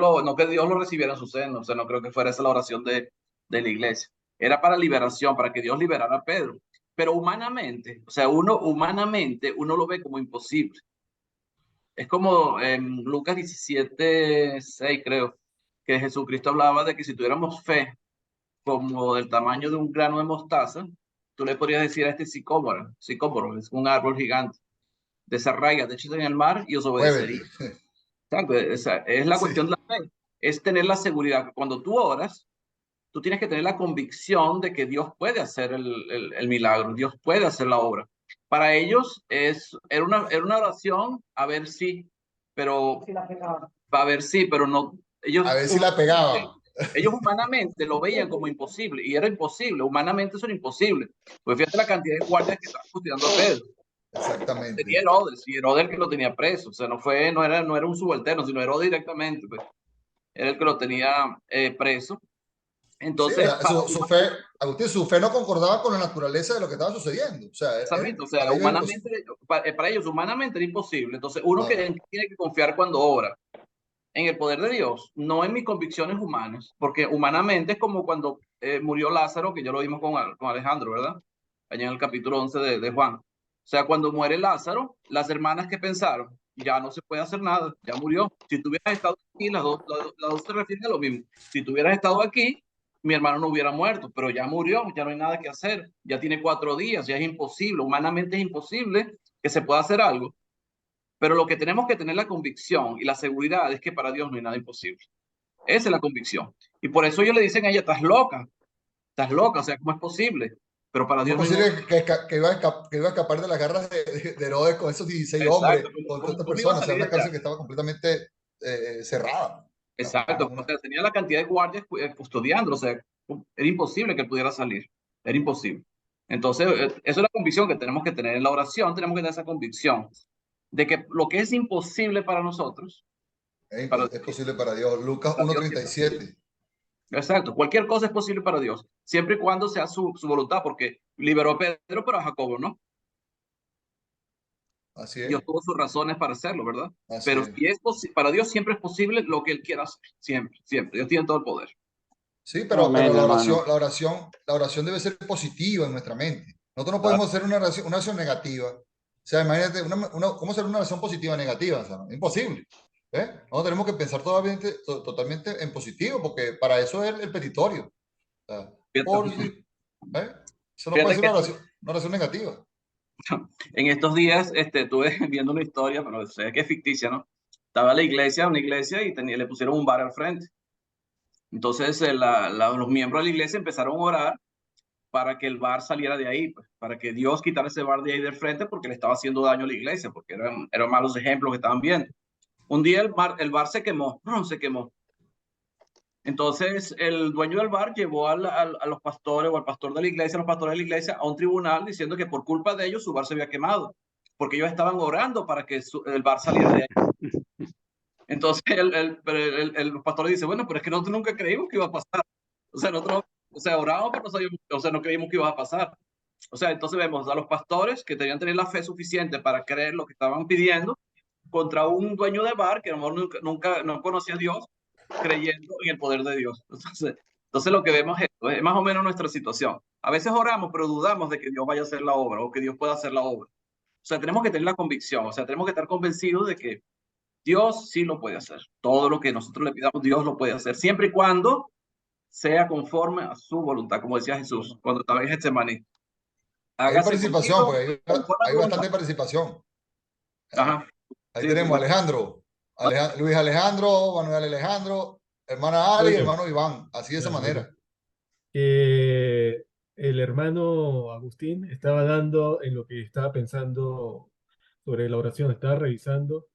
Speaker 5: Dios lo recibiera en su seno, o sea, no creo que fuera esa la oración de la iglesia, era para liberación, para que Dios liberara a Pedro, pero humanamente, o sea, uno lo ve como imposible. Es como en Lucas 17:6 creo, que Jesucristo hablaba de que si tuviéramos fe como del tamaño de un grano de mostaza, tú le podrías decir a este sicómoro, es un árbol gigante, desarraiga, de hecho en el mar y os obedecería.
Speaker 2: Muévete.
Speaker 5: Exacto, es la
Speaker 2: Sí.
Speaker 5: cuestión de la fe, es tener la seguridad que cuando tú oras, tú tienes que tener la convicción de que Dios puede hacer el milagro, Dios puede hacer la obra. Para ellos era una oración a ver si, pero a ver si, pero no,
Speaker 2: A ver si la pegaban.
Speaker 5: ellos humanamente lo veían como imposible y era imposible, humanamente eso era imposible. Pues fíjate la cantidad de guardias que estaban custodiando a Pedro.
Speaker 2: Exactamente.
Speaker 5: Tenía Herodes, y Herodes que lo tenía preso, o sea, no era un subalterno, sino Herodes directamente, pues, era el que lo tenía preso. Entonces,
Speaker 2: Agustín, su fe no concordaba con la naturaleza de lo que estaba sucediendo. O sea,
Speaker 5: o sea, humanamente, para ellos humanamente era imposible. Entonces, uno que tiene que confiar cuando ora en el poder de Dios, no en mis convicciones humanas, porque humanamente es como cuando murió Lázaro, que ya lo vimos con Alejandro, ¿verdad? Allá en el capítulo 11 de Juan. O sea, cuando muere Lázaro, las hermanas que pensaron, ya no se puede hacer nada, ya murió. Si tú hubieras estado aquí, las dos se refieren a lo mismo. Si tú hubieras estado aquí, mi hermano no hubiera muerto, pero ya murió, ya no hay nada que hacer, ya tiene 4 días, ya es imposible, humanamente es imposible que se pueda hacer algo. Pero lo que tenemos que tener la convicción y la seguridad es que para Dios no hay nada imposible. Esa es la convicción. Y por eso ellos le dicen a ella, estás loca, o sea, ¿cómo es posible? Pero para Dios
Speaker 2: no es posible que iba a escapar de las garras de Herodes con esos 16 hombres, con todas estas personas. O sea, una cárcel que estaba completamente cerrada.
Speaker 5: Exacto, o sea, tenía la cantidad de guardias custodiándolo, o sea, era imposible que pudiera salir, era imposible. Entonces, esa es la convicción que tenemos que tener en la oración, tenemos que tener esa convicción de que lo que es imposible para nosotros,
Speaker 2: es posible para Dios. Lucas 1:37.
Speaker 5: Exacto, cualquier cosa es posible para Dios, siempre y cuando sea su voluntad, porque liberó a Pedro, pero a Jacobo no.
Speaker 2: Así es.
Speaker 5: Dios tuvo sus razones para hacerlo, ¿verdad?
Speaker 2: Así
Speaker 5: pero
Speaker 2: es.
Speaker 5: Si es para Dios siempre es posible lo que Él quiera hacer, siempre. Dios tiene todo el poder.
Speaker 2: Sí, pero la oración debe ser positiva en nuestra mente. Nosotros no podemos hacer una oración negativa. O sea, imagínate, ¿cómo hacer una oración positiva negativa? O sea, imposible. No, tenemos que pensar totalmente en positivo, porque para eso es el petitorio. O sea, por
Speaker 5: Fíjate,
Speaker 2: si, ¿eh? Eso no puede
Speaker 5: fíjate
Speaker 2: ser
Speaker 5: que
Speaker 2: una oración negativa.
Speaker 5: en estos días estuve viendo una historia, pero sé que es ficticia, ¿no? Estaba la iglesia, una iglesia, y le pusieron un bar al frente. Entonces los miembros de la iglesia empezaron a orar para que el bar saliera de ahí, pues, para que Dios quitara ese bar de ahí del frente porque le estaba haciendo daño a la iglesia, porque eran malos ejemplos que estaban viendo. Un día el bar se quemó, ¡prum! Se quemó. Entonces el dueño del bar llevó a los pastores o al pastor de la iglesia, a los pastores de la iglesia, a un tribunal diciendo que por culpa de ellos su bar se había quemado, porque ellos estaban orando para que el bar saliera de ahí. Entonces los pastores dicen, bueno, pero es que nosotros nunca creímos que iba a pasar. O sea, nosotros, o sea, orábamos, pero no sabíamos, o sea, no creímos que iba a pasar. O sea, entonces vemos a los pastores que tenían que tener la fe suficiente para creer lo que estaban pidiendo contra un dueño de bar que a lo mejor nunca no conocía a Dios, creyendo en el poder de Dios. Entonces lo que vemos es más o menos nuestra situación. A veces oramos, pero dudamos de que Dios vaya a hacer la obra o que Dios pueda hacer la obra. O sea, tenemos que tener la convicción, o sea, tenemos que estar convencidos de que Dios sí lo puede hacer. Todo lo que nosotros le pidamos, Dios lo puede hacer, siempre y cuando sea conforme a su voluntad, como decía Jesús cuando estaba en Getsemaní.
Speaker 2: Hay
Speaker 5: Hágase
Speaker 2: participación,
Speaker 5: conmigo
Speaker 2: porque
Speaker 5: conforme a
Speaker 2: hay
Speaker 5: tu voluntad.
Speaker 2: bastante participación.
Speaker 5: Ajá.
Speaker 2: Ahí
Speaker 5: Sí, sí,
Speaker 2: tenemos a
Speaker 5: bueno.
Speaker 2: Alejandro, Luis Alejandro, Manuel Alejandro, hermana Ali y
Speaker 4: Oye,
Speaker 2: hermano Iván, así de esa
Speaker 4: ya, mira,
Speaker 2: manera.
Speaker 4: que el hermano Agustín estaba dando en lo que estaba pensando sobre la oración, estaba revisando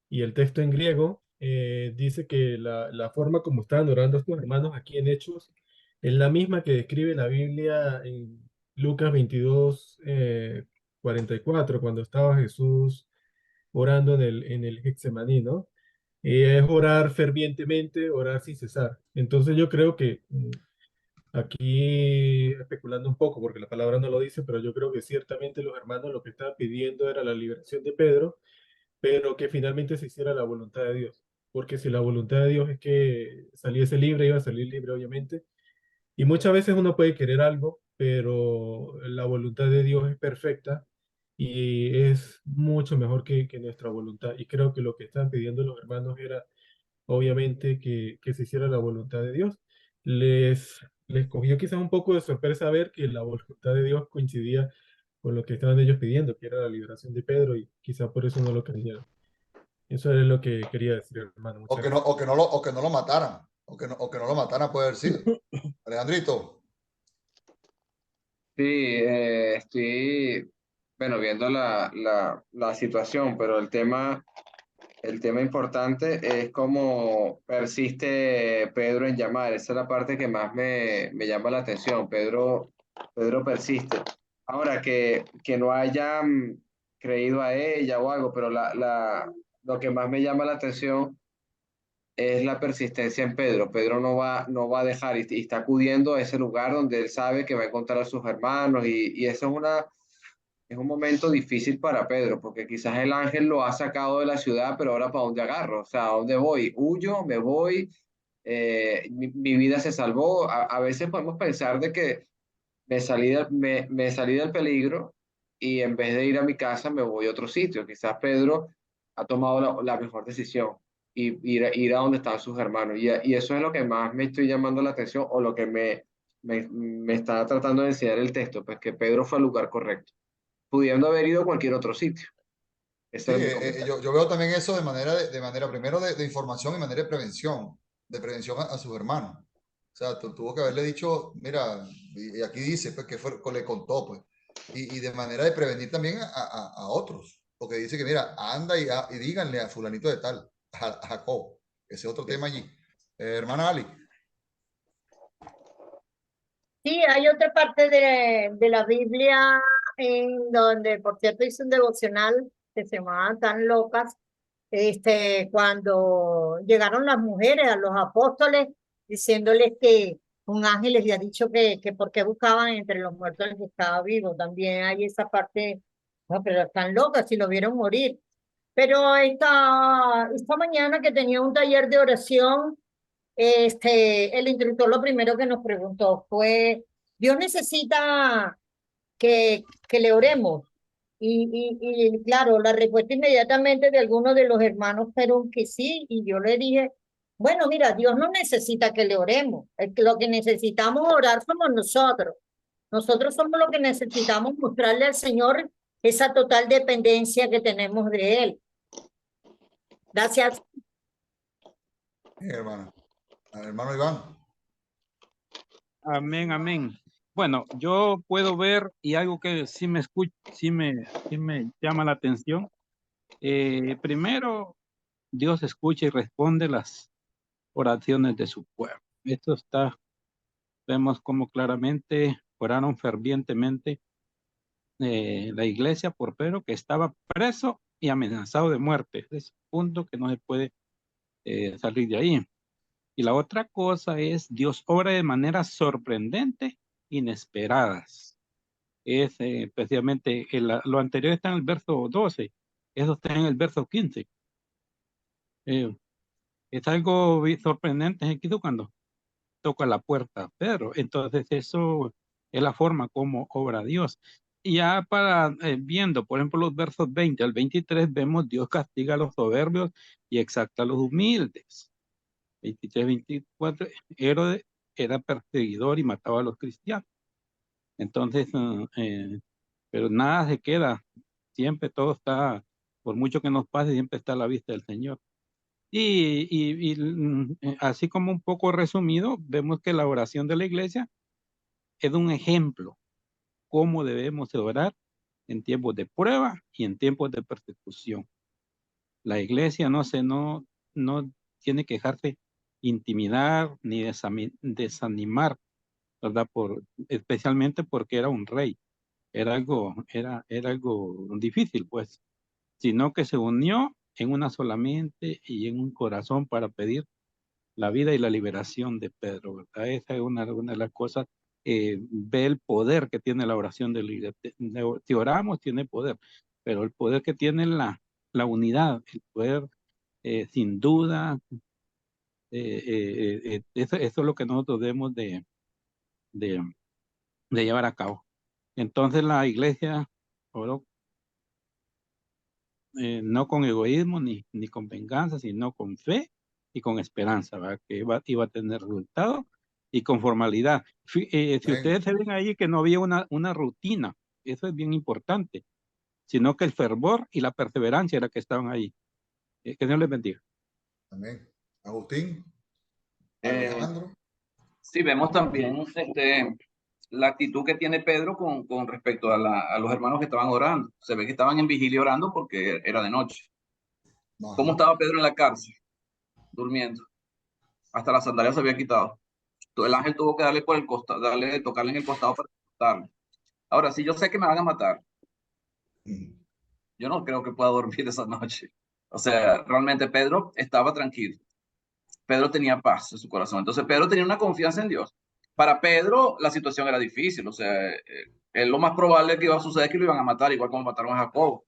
Speaker 4: y el texto en griego dice que la forma como estaban orando estos hermanos aquí en Hechos es la misma que describe la Biblia en Lucas 22, 44, cuando estaba Jesús orando en el Getsemaní, ¿no? Es orar fervientemente, orar sin cesar. Entonces yo creo que aquí especulando un poco, porque la palabra no lo dice, pero yo creo que ciertamente los hermanos lo que estaban pidiendo era la liberación de Pedro, pero que finalmente se hiciera la voluntad de Dios. Porque si la voluntad de Dios es que saliese libre, iba a salir libre, obviamente. Y muchas veces uno puede querer algo, pero la voluntad de Dios es perfecta y es mucho mejor que nuestra voluntad. Y creo que lo que estaban pidiendo los hermanos era, obviamente, que se hiciera la voluntad de Dios. Les cogió quizás un poco de sorpresa ver que la voluntad de Dios coincidía con lo que estaban ellos pidiendo, que era la liberación de Pedro, y quizás por eso no lo creyeron. Eso es lo que quería decir, hermano.
Speaker 2: O
Speaker 4: Muchas
Speaker 2: que no,
Speaker 4: gracias.
Speaker 2: o que no lo mataran, o que no lo mataran puede haber sido. Alejandrito,
Speaker 1: Sí, estoy, bueno, viendo la situación, pero el tema importante es cómo persiste Pedro en llamar. Esa es la parte que más me llama la atención. Pedro persiste. Ahora, que no hayan creído a ella o algo, pero lo que más me llama la atención es la persistencia en Pedro. Pedro no va a dejar y está acudiendo a ese lugar donde él sabe que va a encontrar a sus hermanos y eso es un momento difícil para Pedro, porque quizás el ángel lo ha sacado de la ciudad, pero ahora ¿para dónde agarro? O sea, ¿a dónde voy? ¿Huyo? ¿Me voy? Mi vida se salvó. A veces podemos pensar de que me salí del peligro y en vez de ir a mi casa me voy a otro sitio. Quizás Pedro ha tomado la mejor decisión y ir a donde están sus hermanos. Y eso es lo que más me estoy llamando la atención o lo que me está tratando de enseñar el texto, pues que Pedro fue al lugar correcto, pudiendo haber ido a cualquier otro sitio.
Speaker 2: sí,
Speaker 1: Ese es mi comentario.
Speaker 2: yo veo también eso de manera primero de información y manera de prevención a sus hermanos. O sea, tuvo que haberle dicho, mira, y aquí dice, pues, que fue, le contó, pues, y de manera de prevenir también a otros, porque dice que, mira, anda y díganle a fulanito de tal, a Jacob, ese otro tema allí. Hermana Ali,
Speaker 3: Sí, hay otra parte de la Biblia en donde, por cierto, hice un devocional que se llamaba Tan Locas, cuando llegaron las mujeres a los apóstoles diciéndoles que un ángel les había dicho que por qué buscaban entre los muertos el que estaba vivo. También hay esa parte, no, pero están locas si lo vieron morir. Pero esta mañana que tenía un taller de oración, el instructor lo primero que nos preguntó fue, Dios necesita que le oremos. Y claro, la respuesta inmediatamente de algunos de los hermanos fueron que sí, y yo le dije, bueno, mira, Dios no necesita que le oremos, es que lo que necesitamos orar somos nosotros. Nosotros somos los que necesitamos mostrarle al Señor esa total dependencia que tenemos de Él. Gracias.
Speaker 2: Bien, hermano. Hermano Iván.
Speaker 6: Amén, amén. Bueno, yo puedo ver y algo que sí me escucha, sí me llama la atención. Primero, Dios escucha y responde las oraciones de su pueblo. Esto está, vemos como claramente oraron fervientemente la iglesia por Pedro, que estaba preso y amenazado de muerte. Es un punto que no se puede salir de ahí. Y la otra cosa es, Dios obra de manera sorprendente, inesperadas. Es especialmente, lo anterior está en el verso 12, eso está en el verso 15. Es algo sorprendente aquí cuando toca la puerta Pedro. Entonces eso es la forma como obra Dios. Y ya para viendo, por ejemplo, los versos 20 al 23, vemos Dios castiga a los soberbios y exalta a los humildes. 23, 24, Herodes era perseguidor y mataba a los cristianos. Entonces, pero nada se queda, siempre todo está, por mucho que nos pase, siempre está a la vista del Señor. Así como un poco resumido, vemos que la oración de la iglesia es un ejemplo, cómo debemos de orar en tiempos de prueba y en tiempos de persecución. La iglesia no tiene que dejarse intimidar ni desanimar, ¿verdad? Especialmente porque era un rey. Era algo difícil, pues, sino que se unió en una sola mente y en un corazón para pedir la vida y la liberación de Pedro, ¿verdad? Esa es una de las cosas, ve el poder que tiene la oración de la iglesia. Si oramos, tiene poder, pero el poder que tiene la unidad, el poder, sin duda, eso es lo que nosotros debemos de, de llevar a cabo. Entonces la iglesia oró no con egoísmo ni con venganza, sino con fe y con esperanza, ¿verdad? Que iba a tener resultado y con formalidad. Si ustedes se ven ahí que no había una rutina, eso es bien importante, sino que el fervor y la perseverancia era que estaban ahí. Que Dios les bendiga.
Speaker 2: Amén. Agustín.
Speaker 5: Eh,
Speaker 2: Alejandro.
Speaker 5: sí, vemos también la actitud que tiene Pedro con respecto a los hermanos que estaban orando. Se ve que estaban en vigilia orando porque era de noche. ¿Cómo
Speaker 2: Ajá.
Speaker 5: estaba Pedro en la cárcel? Durmiendo. Hasta las sandalias se había quitado. El ángel tuvo que darle por el costado, tocarle en el costado para despertarlo. Ahora, si yo sé que me van a matar, yo no creo que pueda dormir esa noche. O sea, realmente Pedro estaba tranquilo. Pedro tenía paz en su corazón. Entonces, Pedro tenía una confianza en Dios. Para Pedro, la situación era difícil. O sea, lo más probable que iba a suceder es que lo iban a matar, igual como mataron a Jacob.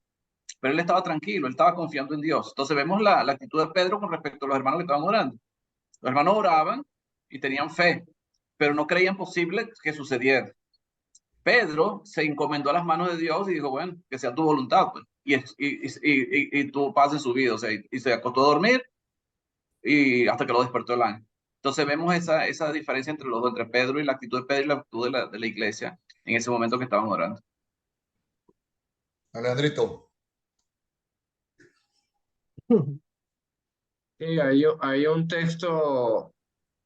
Speaker 5: Pero él estaba tranquilo, él estaba confiando en Dios. Entonces, vemos la actitud de Pedro con respecto a los hermanos que estaban orando. Los hermanos oraban y tenían fe, pero no creían posible que sucediera. Pedro se encomendó a las manos de Dios y dijo, bueno, que sea tu voluntad, pues, y tu paz en su vida. O sea, y se acostó a dormir y hasta que lo despertó el ángel. Entonces vemos esa diferencia entre los dos, entre Pedro y la actitud de Pedro y la actitud de la iglesia en ese momento que estaban orando.
Speaker 2: Alejandrito.
Speaker 1: Sí, hay un texto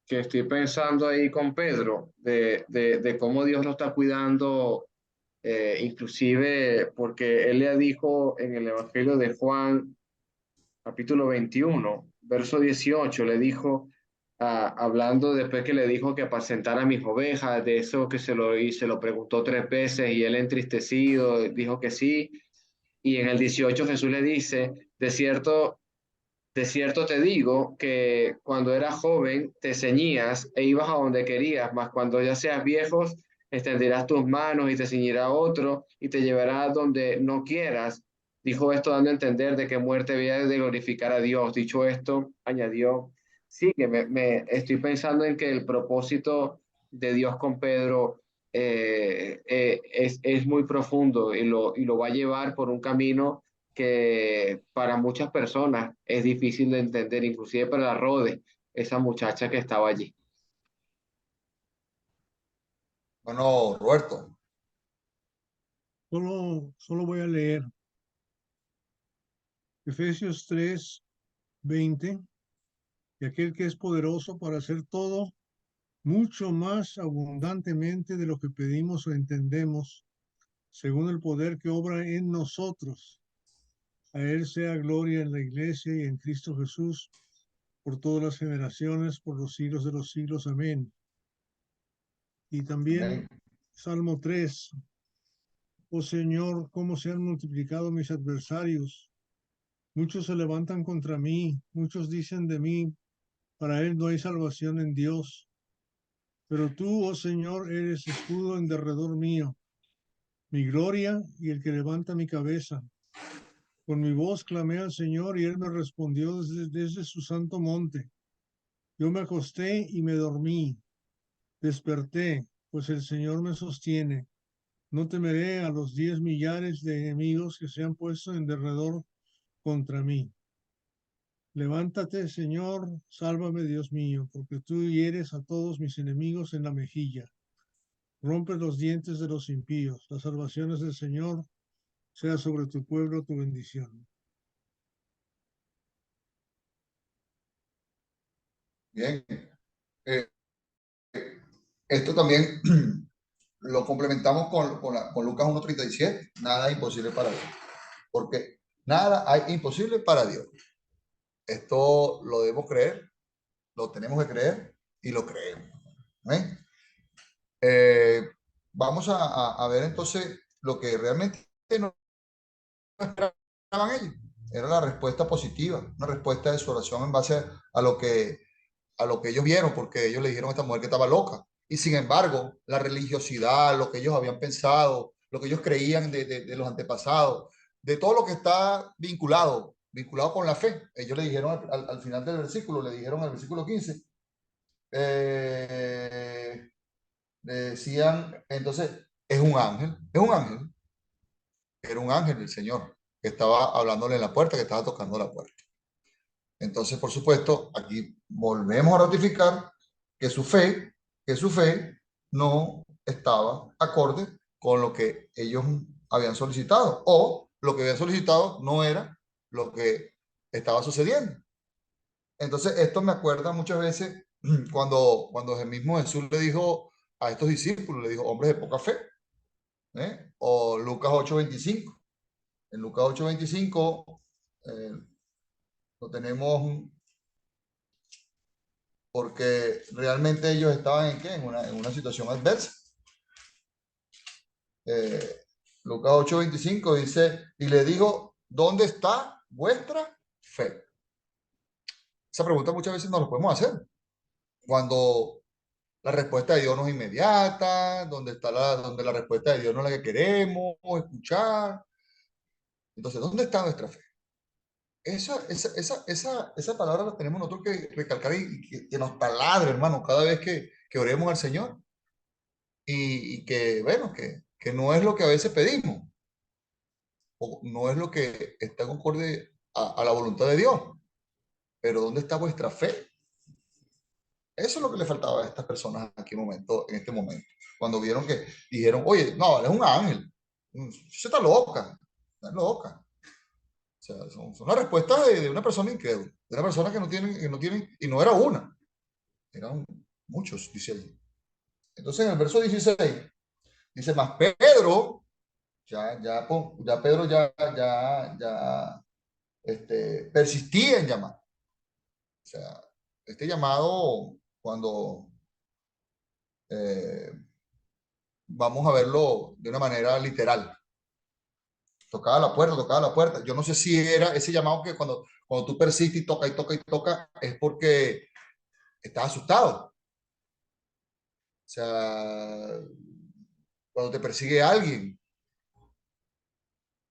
Speaker 1: que estoy pensando ahí con Pedro, de cómo Dios lo está cuidando, inclusive porque él le dijo en el Evangelio de Juan, capítulo 21 verso 18, le dijo, hablando después que le dijo que apacentara mis ovejas, de eso que se lo preguntó 3 veces y él entristecido dijo que sí, y en el 18 Jesús le dice, de cierto te digo que cuando eras joven te ceñías e ibas a donde querías, mas cuando ya seas viejos extenderás tus manos y te ceñirá otro y te llevará donde no quieras. Dijo esto dando a entender de que muerte había de glorificar a Dios. Dicho esto, añadió, sí, que me estoy pensando en que el propósito de Dios con Pedro es muy profundo y lo va a llevar por un camino que para muchas personas es difícil de entender, inclusive para Rode, esa muchacha que estaba allí.
Speaker 2: Bueno, Roberto,
Speaker 7: Solo voy a leer Efesios 3:20, y aquel que es poderoso para hacer todo mucho más abundantemente de lo que pedimos o entendemos, según el poder que obra en nosotros. A Él sea gloria en la Iglesia y en Cristo Jesús, por todas las generaciones, por los siglos de los siglos. Amén. Y también
Speaker 2: amén.
Speaker 7: Salmo 3. Oh Señor, cómo se han multiplicado mis adversarios. Muchos se levantan contra mí, muchos dicen de mí, para él no hay salvación en Dios. Pero tú, oh Señor, eres escudo en derredor mío, mi gloria y el que levanta mi cabeza. Con mi voz clamé al Señor y él me respondió desde su santo monte. Yo me acosté y me dormí. Desperté, pues el Señor me sostiene. No temeré a los 10 millares de enemigos que se han puesto en derredor contra mí. Levántate, Señor, sálvame, Dios mío, porque tú hieres a todos mis enemigos en la mejilla. Rompes los dientes de los impíos. Las salvaciones del Señor sea sobre tu pueblo tu bendición.
Speaker 2: Bien. Eh, Esto también lo complementamos con Lucas 1:37. Nada es imposible para Dios. Porque nada hay imposible para Dios. Esto lo debemos creer, lo tenemos que creer y lo creemos. ¿Eh? Vamos a ver entonces lo que realmente no esperaban ellos. Era la respuesta positiva, una respuesta de su oración en base a lo que ellos vieron, porque ellos le dijeron a esta mujer que estaba loca. Y sin embargo, la religiosidad, lo que ellos habían pensado, lo que ellos creían de los antepasados, de todo lo que está vinculado con la fe. Ellos le dijeron al final del versículo, le dijeron en el versículo 15, le decían, entonces, es un ángel, era un ángel del Señor, que estaba hablándole en la puerta, que estaba tocando la puerta. Entonces, por supuesto, aquí volvemos a ratificar que su fe no estaba acorde con lo que ellos habían solicitado, o lo que habían solicitado no era lo que estaba sucediendo. Entonces, esto me acuerda muchas veces cuando el mismo Jesús le dijo a estos discípulos, le dijo, hombres de poca fe, o Lucas 8:25. En Lucas 8:25 lo tenemos porque realmente ellos estaban ¿en qué? En una situación adversa. Lucas 8:25 dice, y le digo, ¿dónde está vuestra fe? Esa pregunta muchas veces nos lo podemos hacer cuando la respuesta de Dios no es inmediata, donde la respuesta de Dios no es la que queremos escuchar. Entonces, ¿dónde está nuestra fe? Esa palabra la tenemos nosotros que recalcar y que nos taladre, hermano, cada vez que oremos al Señor. Y que, bueno, que no es lo que a veces pedimos, o no es lo que está concorde a la voluntad de Dios. Pero ¿dónde está vuestra fe? Eso es lo que le faltaba a estas personas aquí en este momento. Cuando vieron que dijeron, oye, no, es un ángel. Se está loca, está loca. O sea, son las respuestas de una persona incrédula, de una persona que no tienen, y no era una, eran muchos, dice allí. Entonces en el verso 16, dice, más Pedro, ya Pedro persistía en llamar. O sea, este llamado, cuando vamos a verlo de una manera literal, tocaba la puerta. Yo no sé si era ese llamado que cuando tú persistes y toca y toca y toca, es porque estás asustado. O sea, cuando te persigue alguien.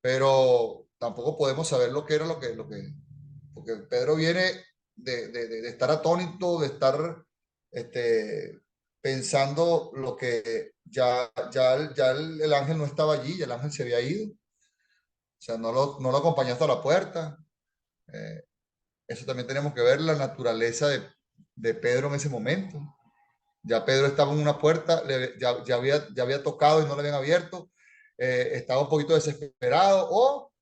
Speaker 2: Pero tampoco podemos saber lo que era porque Pedro viene de estar atónito, de estar pensando lo que el ángel no estaba allí, ya el ángel se había ido. O sea, no lo acompañó hasta la puerta. Eso también tenemos que ver la naturaleza de Pedro en ese momento. Ya Pedro estaba en una puerta, ya había tocado y no le habían abierto. Estaba un poquito desesperado o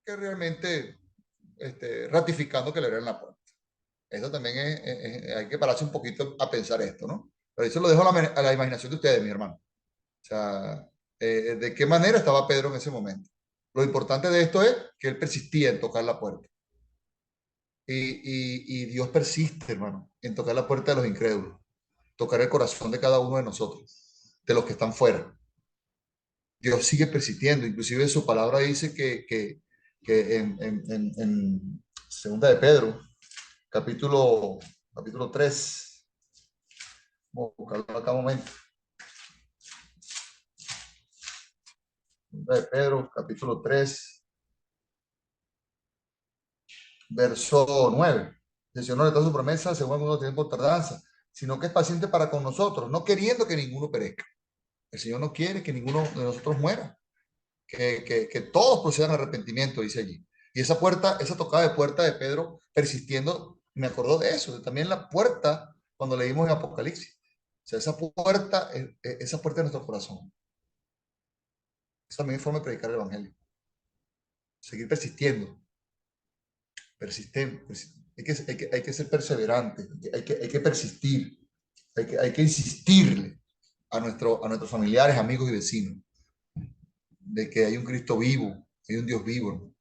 Speaker 2: que realmente ratificando que le abrieran la puerta. Eso también hay que pararse un poquito a pensar esto, ¿no? Pero eso lo dejo a la imaginación de ustedes, mi hermano. O sea, ¿de qué manera estaba Pedro en ese momento? Lo importante de esto es que él persistía en tocar la puerta. Y Dios persiste, hermano, en tocar la puerta de los incrédulos, tocar el corazón de cada uno de nosotros, de los que están fuera. Dios sigue persistiendo, inclusive su palabra dice que en segunda de Pedro, capítulo 3, vamos a buscarlo acá un momento. Segunda de Pedro, capítulo 3, verso 9. El Señor no le da su promesa, según algunos tienen por tardanza, sino que es paciente para con nosotros, no queriendo que ninguno perezca. El Señor no quiere que ninguno de nosotros muera, que todos procedan a arrepentimiento, dice allí. Y esa puerta, esa tocada de puerta de Pedro persistiendo, me acordó de eso, de también la puerta cuando leímos en Apocalipsis. O sea, esa puerta de nuestro corazón. Eso también es forma de predicar el Evangelio. Seguir persistiendo. Persistente. Hay que ser perseverante, hay que persistir, hay que insistirle a nuestros familiares, amigos y vecinos de que hay un Cristo vivo, hay un Dios vivo.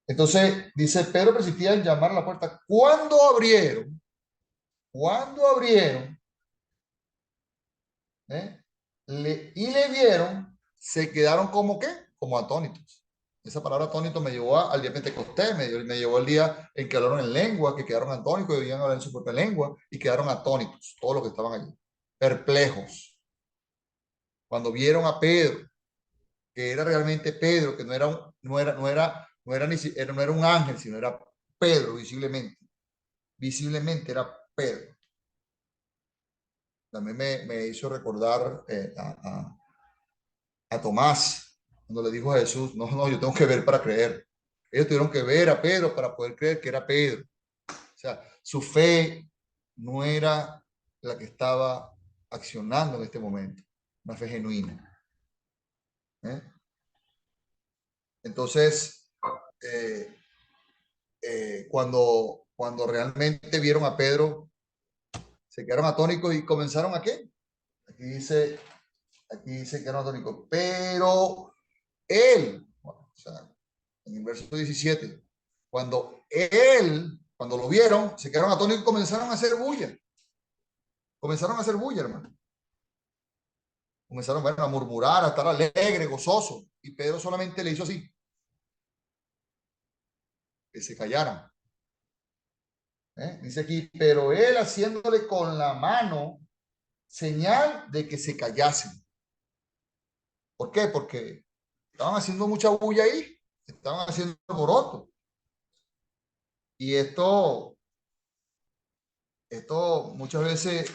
Speaker 2: Entonces, dice, Pedro persistía en llamar a la puerta. Cuando abrieron, ¿eh? Y le vieron, se quedaron como qué, como atónitos. Esa palabra atónito me llevó al día de Pentecostés, me llevó al día en que hablaron en lengua, que quedaron atónitos y debían hablar en su propia lengua y quedaron atónitos, todos los que estaban allí, perplejos. Cuando vieron a Pedro, que era realmente Pedro, que no era un ángel, sino era Pedro, visiblemente era Pedro. También me hizo recordar a Tomás, cuando le dijo a Jesús, no, yo tengo que ver para creer. Ellos tuvieron que ver a Pedro para poder creer que era Pedro. O sea, su fe no era la que estaba accionando en este momento, una fe genuina. Entonces, cuando realmente vieron a Pedro, se quedaron atónicos y comenzaron a qué? Aquí dice que quedaron atónicos, pero él, o sea, en el verso 17, cuando lo vieron, se quedaron atónicos y comenzaron a hacer bulla. Comenzaron a hacer bulla, hermano. Comenzaron, bueno, a murmurar, a estar alegre, gozoso. Y Pedro solamente le hizo así. Que se callaran. Dice aquí, pero él haciéndole con la mano señal de que se callasen. ¿Por qué? Porque estaban haciendo mucha bulla ahí. Estaban haciendo alboroto. Y esto muchas veces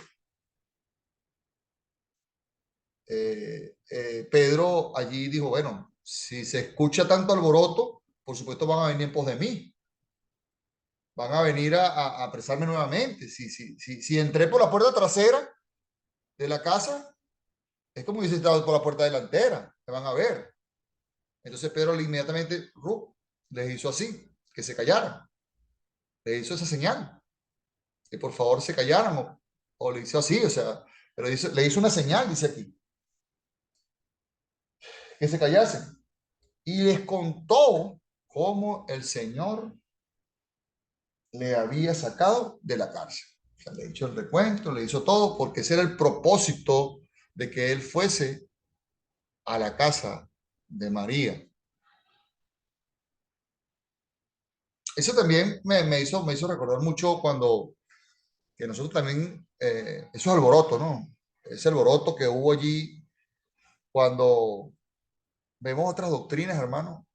Speaker 2: Pedro allí dijo, bueno, si se escucha tanto alboroto, por supuesto van a venir en pos de mí. Van a venir a apresarme nuevamente. Si entré por la puerta trasera de la casa, es como si estado por la puerta delantera. Me van a ver. Entonces Pedro inmediatamente les hizo así, que se callaran. Le hizo esa señal. Que por favor se callaran o le hizo así, o sea, pero le hizo una señal, dice aquí. Que se callasen. Y les contó cómo el Señor le había sacado de la cárcel. O sea, le hizo el recuento, le hizo todo, porque ese era el propósito de que él fuese a la casa de María. Eso también me hizo recordar mucho cuando que nosotros también, esos alborotos, ¿no? Ese alboroto que hubo allí cuando vemos otras doctrinas, hermano,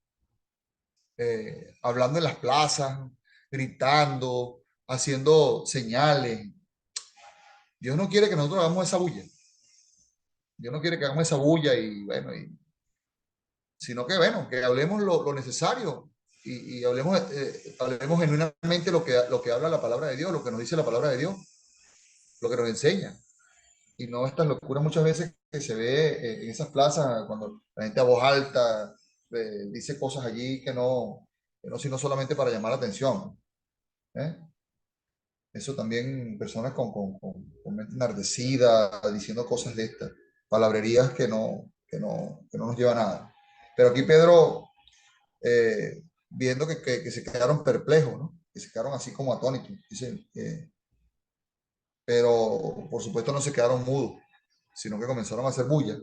Speaker 2: hablando en las plazas, gritando, haciendo señales. Dios no quiere que nosotros hagamos esa bulla. Dios no quiere que hagamos esa bulla y bueno, sino que bueno, que hablemos lo necesario y hablemos, hablemos genuinamente lo que habla la palabra de Dios, lo que nos dice la palabra de Dios, lo que nos enseña. Y no estas locuras muchas veces que se ve en esas plazas cuando la gente a voz alta dice cosas allí que no, sino solamente para llamar la atención. ¿Eh? Eso también, personas con mente enardecida, diciendo cosas de estas, palabrerías que no nos lleva a nada. Pero aquí Pedro, viendo que se quedaron perplejos, ¿no? Que se quedaron así como atónitos, dice, pero por supuesto no se quedaron mudos, sino que comenzaron a hacer bulla.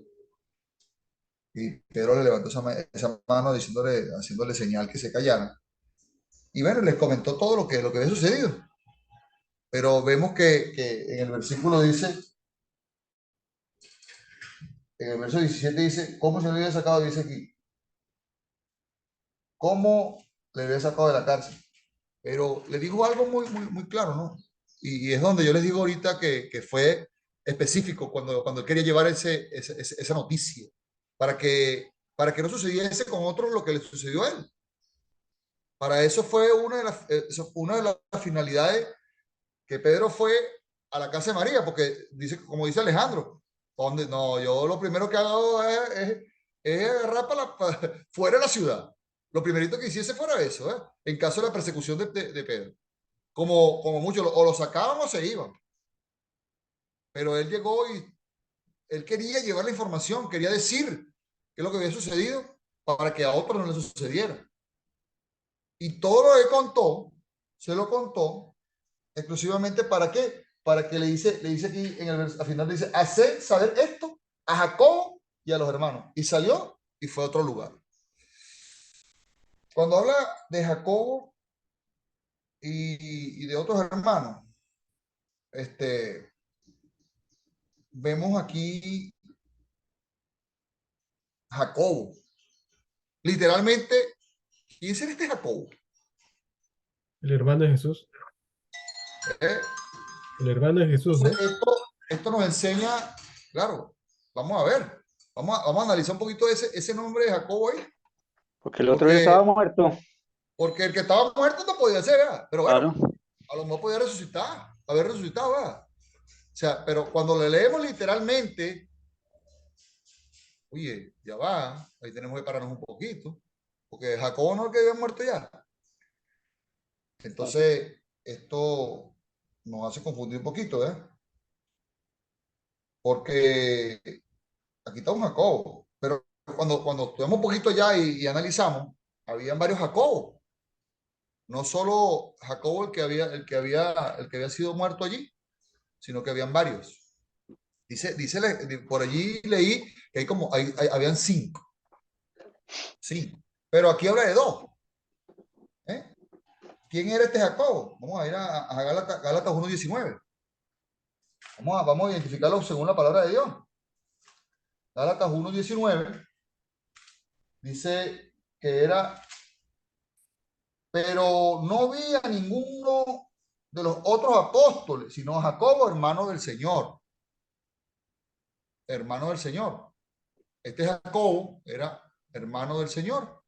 Speaker 2: Y Pedro le levantó esa mano diciéndole, haciéndole señal que se callaran. Y bueno, les comentó todo lo que había sucedido. Pero vemos que en el versículo dice, en el verso 17 dice, ¿cómo se le había sacado? Dice aquí, ¿cómo le había sacado de la cárcel? Pero le dijo algo muy claro, ¿no? Y es donde yo les digo ahorita que fue específico cuando él quería llevar esa noticia, para que no sucediese con otros lo que le sucedió a él. Para eso fue una de las finalidades que Pedro fue a la casa de María, porque dice, como dice Alejandro, donde no, yo lo primero que hago es agarrar fuera de la ciudad. Lo primerito que hiciese fuera eso, en caso de la persecución de Pedro. Como muchos, o lo sacaban o se iban. Pero él llegó y él quería llevar la información, quería decir qué es lo que había sucedido para que a otros no le sucediera. Y todo lo que contó, se lo contó exclusivamente para qué, para que le dice aquí al final dice, hacer saber esto a Jacobo y a los hermanos. Y salió y fue a otro lugar. Cuando habla de Jacobo y de otros hermanos, vemos aquí Jacobo. Literalmente, ¿quién es este Jacobo?
Speaker 4: El hermano de Jesús.
Speaker 2: ¿Eh?
Speaker 4: El hermano de Jesús, ¿no?
Speaker 2: Esto nos enseña, claro, vamos a ver, vamos a analizar un poquito ese nombre de Jacobo ahí.
Speaker 8: Porque el otro ya estaba muerto.
Speaker 2: Porque el que estaba muerto no podía ser, ¿verdad? Pero bueno,
Speaker 8: Claro.
Speaker 2: a lo mejor podía resucitar, haber resucitado, ¿verdad? O sea, pero cuando le leemos literalmente, oye, ya va, ahí tenemos que pararnos un poquito, porque Jacobo no es el que había muerto ya. Entonces, esto nos hace confundir un poquito, ¿eh? Porque aquí está un Jacobo, pero cuando estudiamos un poquito ya y analizamos, habían varios Jacobos. No solo Jacobo el que había sido muerto allí, sino que habían varios. Por allí leí que habían 5. Sí, pero aquí habla de 2. ¿Eh? ¿Quién era este Jacobo? Vamos a ir a Gálatas 1:19. Vamos a identificarlo según la palabra de Dios. Gálatas 1:19 dice que era, pero no vi a ninguno de los otros apóstoles, sino a Jacobo, hermano del Señor. Hermano del Señor. Este Jacobo era hermano del Señor.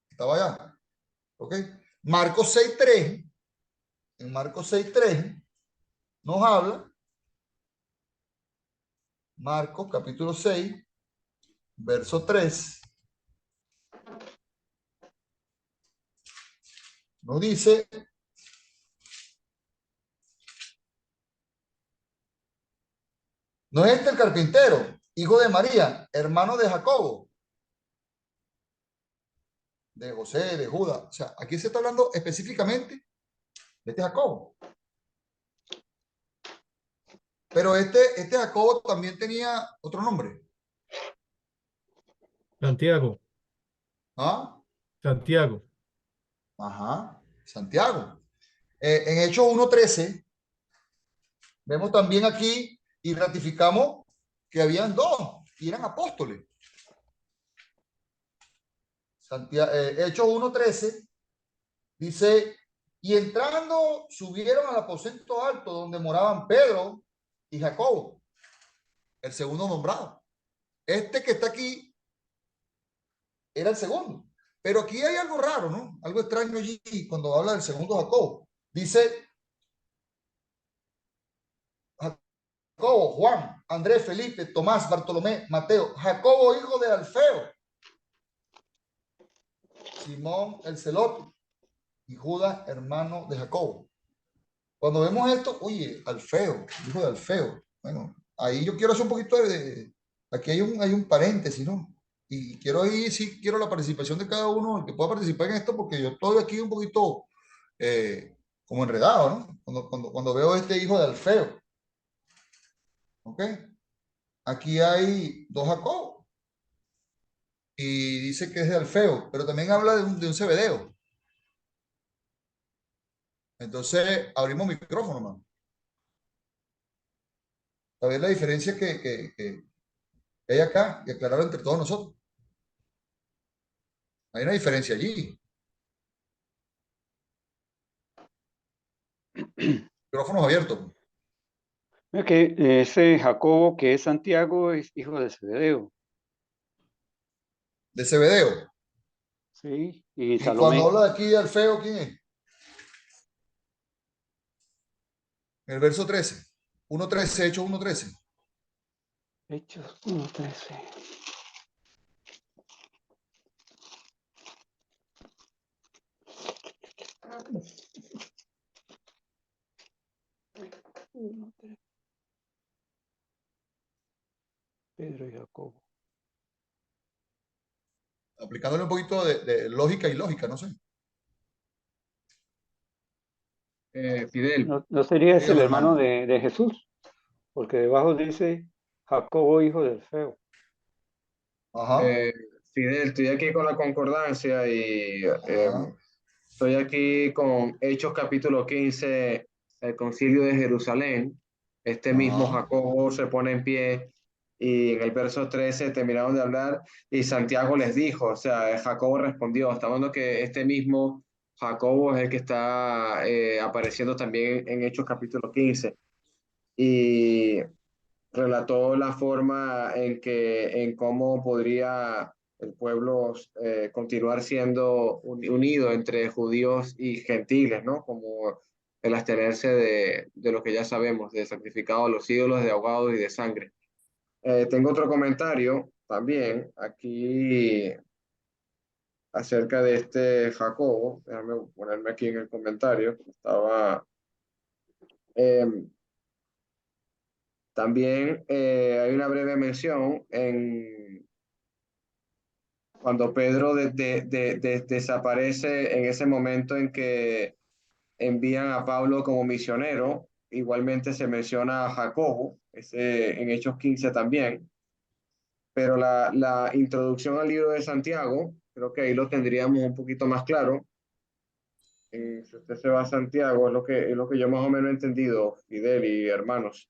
Speaker 2: Estaba allá. ¿Ok? Marcos 6:3. En Marcos 6:3 nos habla. Marcos capítulo 6, verso 3. Nos dice, ¿no es este el carpintero, hijo de María, hermano de Jacobo, de José, de Judas? O sea, aquí se está hablando específicamente de este Jacobo. Pero este Jacobo también tenía otro nombre.
Speaker 4: Santiago.
Speaker 2: ¿Ah?
Speaker 4: Santiago.
Speaker 2: Ajá, Santiago. En Hechos 1:13 vemos también aquí y ratificamos que habían 2 y eran apóstoles. Hechos 1:13 dice, y entrando subieron al aposento alto donde moraban Pedro, y Jacobo, el segundo nombrado. Este que está aquí era el segundo. Pero aquí hay algo raro, ¿no? Algo extraño allí cuando habla del segundo Jacobo. Dice Jacobo, Juan, Andrés, Felipe, Tomás, Bartolomé, Mateo, Jacobo, hijo de Alfeo, Simón el Celote y Judas, hermano de Jacobo. Cuando vemos esto, oye, Alfeo, hijo de Alfeo. Bueno, ahí yo quiero hacer un poquito aquí hay un paréntesis, ¿no? Y quiero ahí, sí, quiero la participación de cada uno, el que pueda participar en esto, porque yo estoy aquí un poquito como enredado, ¿no? Cuando veo este hijo de Alfeo. ¿Ok? Aquí hay dos Jacob y dice que es de Alfeo, pero también habla de un Zebedeo. Entonces, abrimos micrófono, man. A ver la diferencia que hay acá y aclarar entre todos nosotros. Hay una diferencia allí. Micrófonos abiertos.
Speaker 8: Mira que ese Jacobo que es Santiago es hijo de Zebedeo,
Speaker 2: De Zebedeo.
Speaker 8: ¿sí? Y
Speaker 2: Y cuando
Speaker 8: Salomé.
Speaker 2: habla de aquí de Alfeo, ¿quién es? El verso 13. 1.13, Hechos 1.13.
Speaker 8: Hechos 1:13. Pedro y Jacobo.
Speaker 2: Aplicándole un poquito de lógica y lógica, no sé.
Speaker 1: Fidel,
Speaker 8: ¿No sería ese el
Speaker 2: Dígame,
Speaker 8: hermano
Speaker 2: hermano.
Speaker 8: de Jesús? Porque debajo dice Jacobo, hijo de Alfeo.
Speaker 2: Ajá.
Speaker 1: eh, Fidel, estoy aquí con la concordancia y
Speaker 2: Ajá.
Speaker 1: estoy aquí con Hechos capítulo 15, el concilio de Jerusalén. Este mismo
Speaker 2: Ajá.
Speaker 1: Jacobo se pone en pie y en el verso 13 terminaron de hablar y Santiago les dijo, o sea, Jacobo respondió, está hablando que este mismo Jacobo es el que está apareciendo también en Hechos capítulo 15 y relató la forma en cómo podría el pueblo continuar siendo unido entre judíos y gentiles, ¿no? Como el abstenerse de lo que ya sabemos, de sacrificado a los ídolos, de ahogados y de sangre. Tengo otro comentario también aquí acerca de este Jacobo. Déjame ponerme aquí en el comentario. Estaba... también hay una breve mención en cuando Pedro desaparece en ese momento en que envían a Pablo como misionero. Igualmente se menciona a Jacobo, en Hechos 15 también, pero la introducción al libro de Santiago, creo que ahí lo tendríamos un poquito más claro. Si usted se va a Santiago, es lo que yo más o menos he entendido, Fidel y hermanos.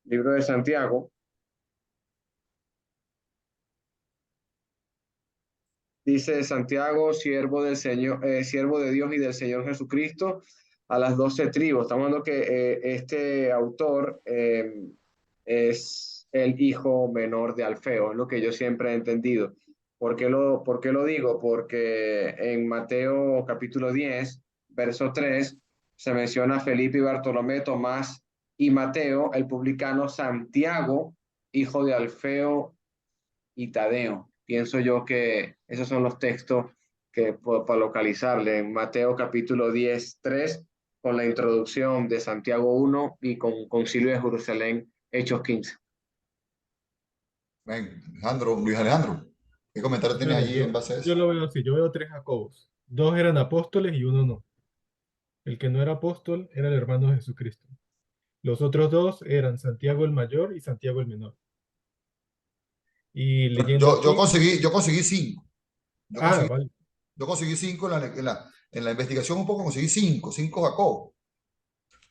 Speaker 1: Libro de Santiago. Dice Santiago, siervo del Señor, siervo de Dios y del Señor Jesucristo, a las 12 tribus. Estamos hablando que este autor es el hijo menor de Alfeo, es lo que yo siempre he entendido. Por qué lo digo? Porque en Mateo capítulo 10, verso 3, se menciona a Felipe y Bartolomé, Tomás y Mateo, el publicano Santiago, hijo de Alfeo y Tadeo. Pienso yo que esos son los textos que para localizarle en Mateo capítulo 10 3 con la introducción de Santiago 1 y con Concilio de Jerusalén, Hechos 15.
Speaker 2: Ven, Alejandro, Luis Alejandro, ¿qué comentario tienes
Speaker 4: Bueno,
Speaker 2: allí en base a
Speaker 4: yo
Speaker 2: eso?
Speaker 4: lo veo así, yo veo tres Jacobos. Dos eran apóstoles y uno no. El que no era apóstol era el hermano de Jesucristo. Los otros dos eran Santiago el mayor y Santiago el menor. Y leyendo aquí,
Speaker 2: Yo conseguí cinco. Yo conseguí,
Speaker 4: vale.
Speaker 2: yo conseguí cinco en la investigación un poco, conseguí cinco Jacob.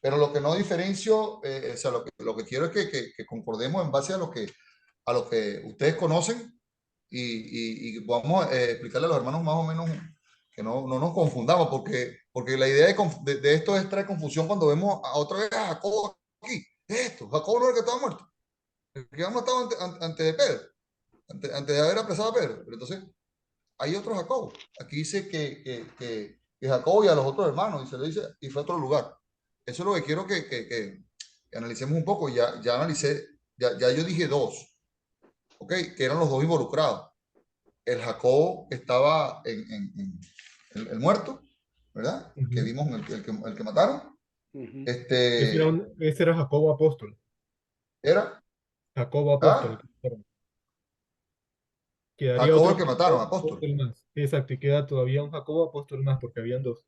Speaker 2: Pero lo que no diferencio, o sea, lo que quiero es que concordemos en base a lo que ustedes conocen y podamos explicarle a los hermanos más o menos que no nos confundamos, porque la idea de esto es traer confusión cuando vemos a otra vez a Jacob aquí. Esto, Jacobo no era el que estaba muerto. El que había matado antes de Pedro, antes de haber apresado a Pedro. Pero entonces, hay otro Jacobo. Aquí dice que Jacobo y a los otros hermanos, y se lo dice, y fue a otro lugar. Eso es lo que quiero que analicemos un poco. Ya analicé, ya yo dije dos, ¿ok? Que eran los dos involucrados. El Jacobo que estaba en el muerto, ¿verdad? Que
Speaker 4: Ujú.
Speaker 2: vimos el que mataron.
Speaker 8: Ujú.
Speaker 4: Ese era Jacobo apóstol.
Speaker 2: Era,
Speaker 4: Jacobo apóstol.
Speaker 2: ¿ah?
Speaker 4: Quedaría
Speaker 2: Jacobo
Speaker 4: otro
Speaker 2: el que mataron,
Speaker 4: Jacobo
Speaker 2: apóstol.
Speaker 4: apóstol más. Exacto, y queda todavía un Jacobo apóstol más, porque habían dos.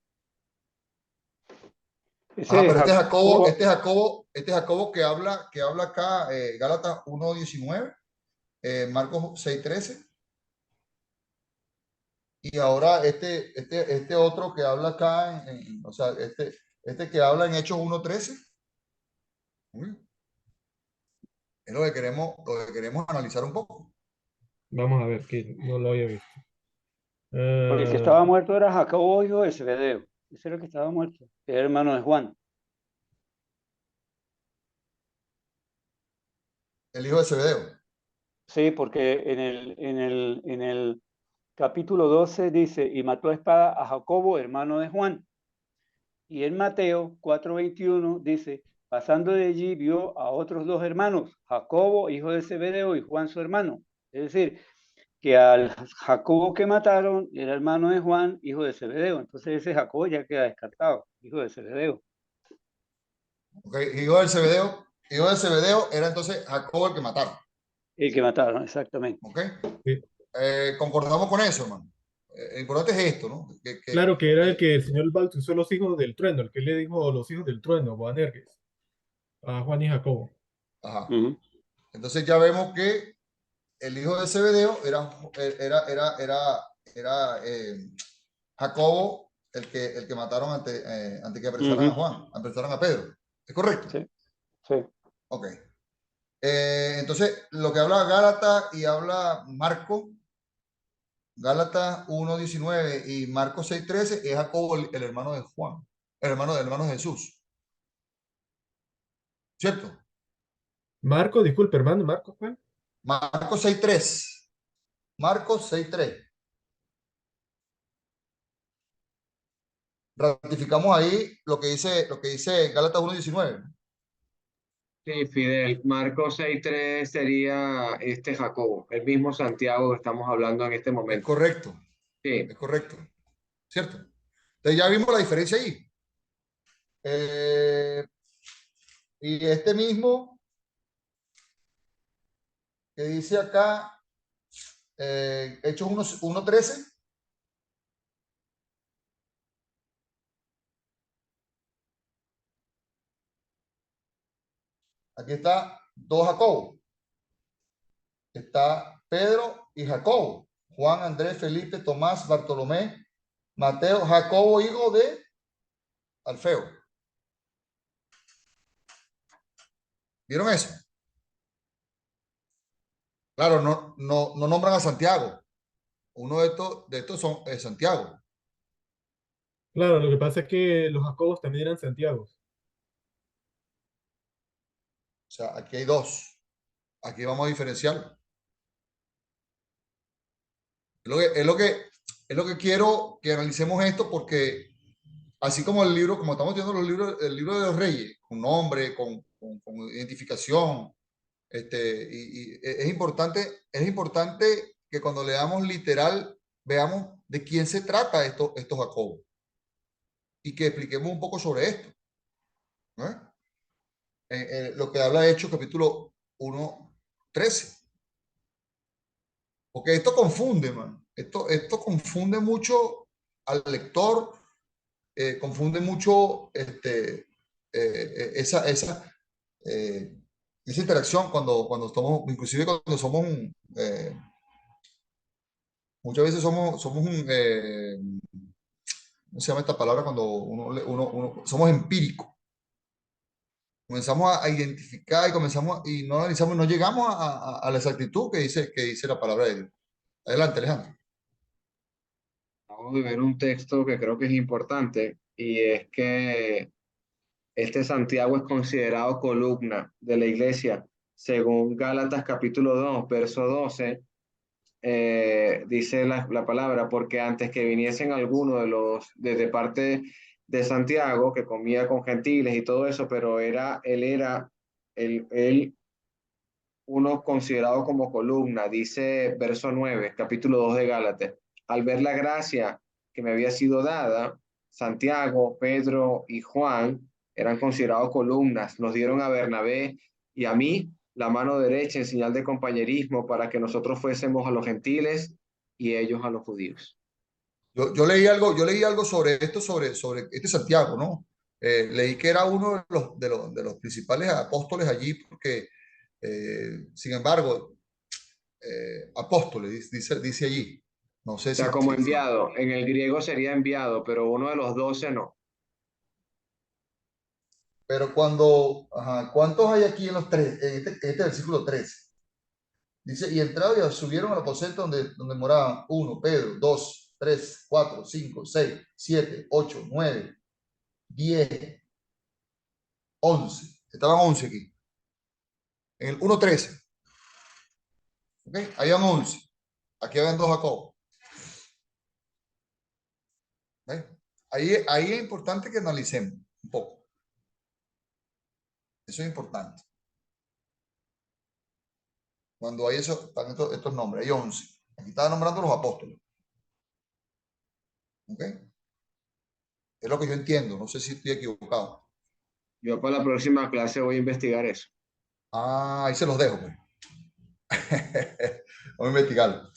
Speaker 2: Ajá,
Speaker 8: Ese
Speaker 2: pero
Speaker 8: Jacobo,
Speaker 2: este Jacobo que habla acá, Gálatas 1:19, Marcos 6:13, y ahora este otro que habla acá, o sea, este que habla en Hechos 1:13, uy, es lo que queremos analizar un poco.
Speaker 4: Vamos a ver, que no lo había visto.
Speaker 8: porque el que
Speaker 4: Ah,
Speaker 8: estaba muerto era Jacobo, hijo de Zebedeo. Ese era el que estaba muerto, que era hermano de Juan.
Speaker 2: El hijo de Zebedeo.
Speaker 8: Sí, porque en el capítulo 12 dice, y mató a espada a Jacobo, hermano de Juan. Y en Mateo 4:21 dice, pasando de allí vio a otros dos hermanos, Jacobo, hijo de Zebedeo, y Juan su hermano. Es decir, que al Jacobo que mataron era hermano de Juan, hijo de Zebedeo. Entonces ese Jacobo ya queda descartado, hijo de Zebedeo.
Speaker 2: Okay. Hijo de Zebedeo era entonces Jacobo el que mataron.
Speaker 8: El que mataron, exactamente.
Speaker 2: ¿Ok?
Speaker 4: sí.
Speaker 2: Concordamos con eso, hermano. Lo importante es esto, ¿no?
Speaker 4: Claro que era el que el Señor bautizó los hijos del trueno, el que le dijo los hijos del trueno, Boanerges, a Juan y Jacobo.
Speaker 2: Ajá.
Speaker 8: Uh -huh.
Speaker 2: Entonces ya vemos que el hijo de Zebedeo era Jacobo el que mataron antes que apresaran a Juan, apresaran a Pedro. ¿Es correcto?
Speaker 8: Sí, sí.
Speaker 2: Ok. Entonces, lo que habla Gálatas y habla Marco, Gálatas 1:19 y Marcos 6:13 es Jacobo el hermano de Juan, el hermano de Jesús. ¿Cierto?
Speaker 4: Marco, disculpe, hermano, Marco, ¿cuál?
Speaker 2: Marcos 6:3. Marcos 6:3. Ratificamos ahí lo que dice Gálatas 1:19.
Speaker 1: Sí, Fidel, Marcos 6:3 sería este Jacobo, el mismo Santiago que estamos hablando en este
Speaker 2: Es
Speaker 1: momento.
Speaker 2: correcto,
Speaker 1: Sí,
Speaker 2: es correcto. ¿Cierto? Entonces ya vimos la diferencia ahí. Y este mismo que dice acá, Hechos 1:13. Aquí está dos Jacobo. Está Pedro y Jacobo. Juan, Andrés, Felipe, Tomás, Bartolomé, Mateo, Jacobo, hijo de Alfeo. ¿Vieron eso? Claro, no nombran a Santiago. Uno de estos es Santiago.
Speaker 4: Claro, lo que pasa es que los Jacobos también eran Santiagos.
Speaker 2: O sea, aquí hay dos. Aquí vamos a diferenciar. Es lo que quiero que analicemos esto porque así como el libro, como estamos viendo el libro de los reyes, con nombre, con identificación, y es importante que cuando leamos literal veamos de quién se trata estos Jacobo y que expliquemos un poco sobre esto, ¿no? Lo que habla Hechos capítulo 1:13. Porque esto confunde, man. Esto confunde mucho al lector, confunde mucho eh, esa interacción cuando estamos, inclusive cuando somos muchas veces somos ¿cómo se llama esta palabra? Cuando somos empíricos. Comenzamos a identificar y y no analizamos, no llegamos a la exactitud que dice la palabra de Dios. Adelante, Alejandro.
Speaker 1: acabo de ver un texto que creo que es importante y es que Este Santiago es considerado columna de la iglesia, según Gálatas capítulo 2, verso 12. Dice la palabra, porque antes que viniesen algunos de los, de parte de Santiago, que comía con gentiles y todo eso, pero él era uno considerado como columna, dice verso 9, capítulo 2 de Gálatas. Al ver la gracia que me había sido dada, Santiago, Pedro y Juan eran considerados columnas. Nos dieron a Bernabé y a mí la mano derecha en señal de compañerismo para que nosotros fuésemos a los gentiles y ellos a los judíos.
Speaker 2: Yo leí algo sobre esto, sobre este Santiago, ¿no? Leí que era uno de los principales apóstoles allí, porque, sin embargo, apóstoles, dice allí. No sé
Speaker 1: O sea,
Speaker 2: si,
Speaker 1: como enviado, en el griego sería enviado, pero uno de los 12 no.
Speaker 2: pero cuando, ajá, ¿cuántos hay aquí en los tres, en este versículo 3? Dice, y entraron y subieron al aposento donde moraban 1, Pedro, 2, 3, 4, 5, 6, 7, 8, 9, 10, 11. Estaban 11 aquí. En el 1:13. ¿Ok? Habían 11. Aquí habían 2 Jacob. ¿Ok? Ahí es importante que analicemos un poco. Eso es importante. Cuando hay están estos nombres, hay 11. Aquí estaba nombrando los apóstoles. ¿Ok? Es lo que yo entiendo. No sé si estoy equivocado.
Speaker 1: Yo para la próxima clase voy a investigar eso.
Speaker 2: Ah, ahí se los dejo, pues. Vamos a investigarlo.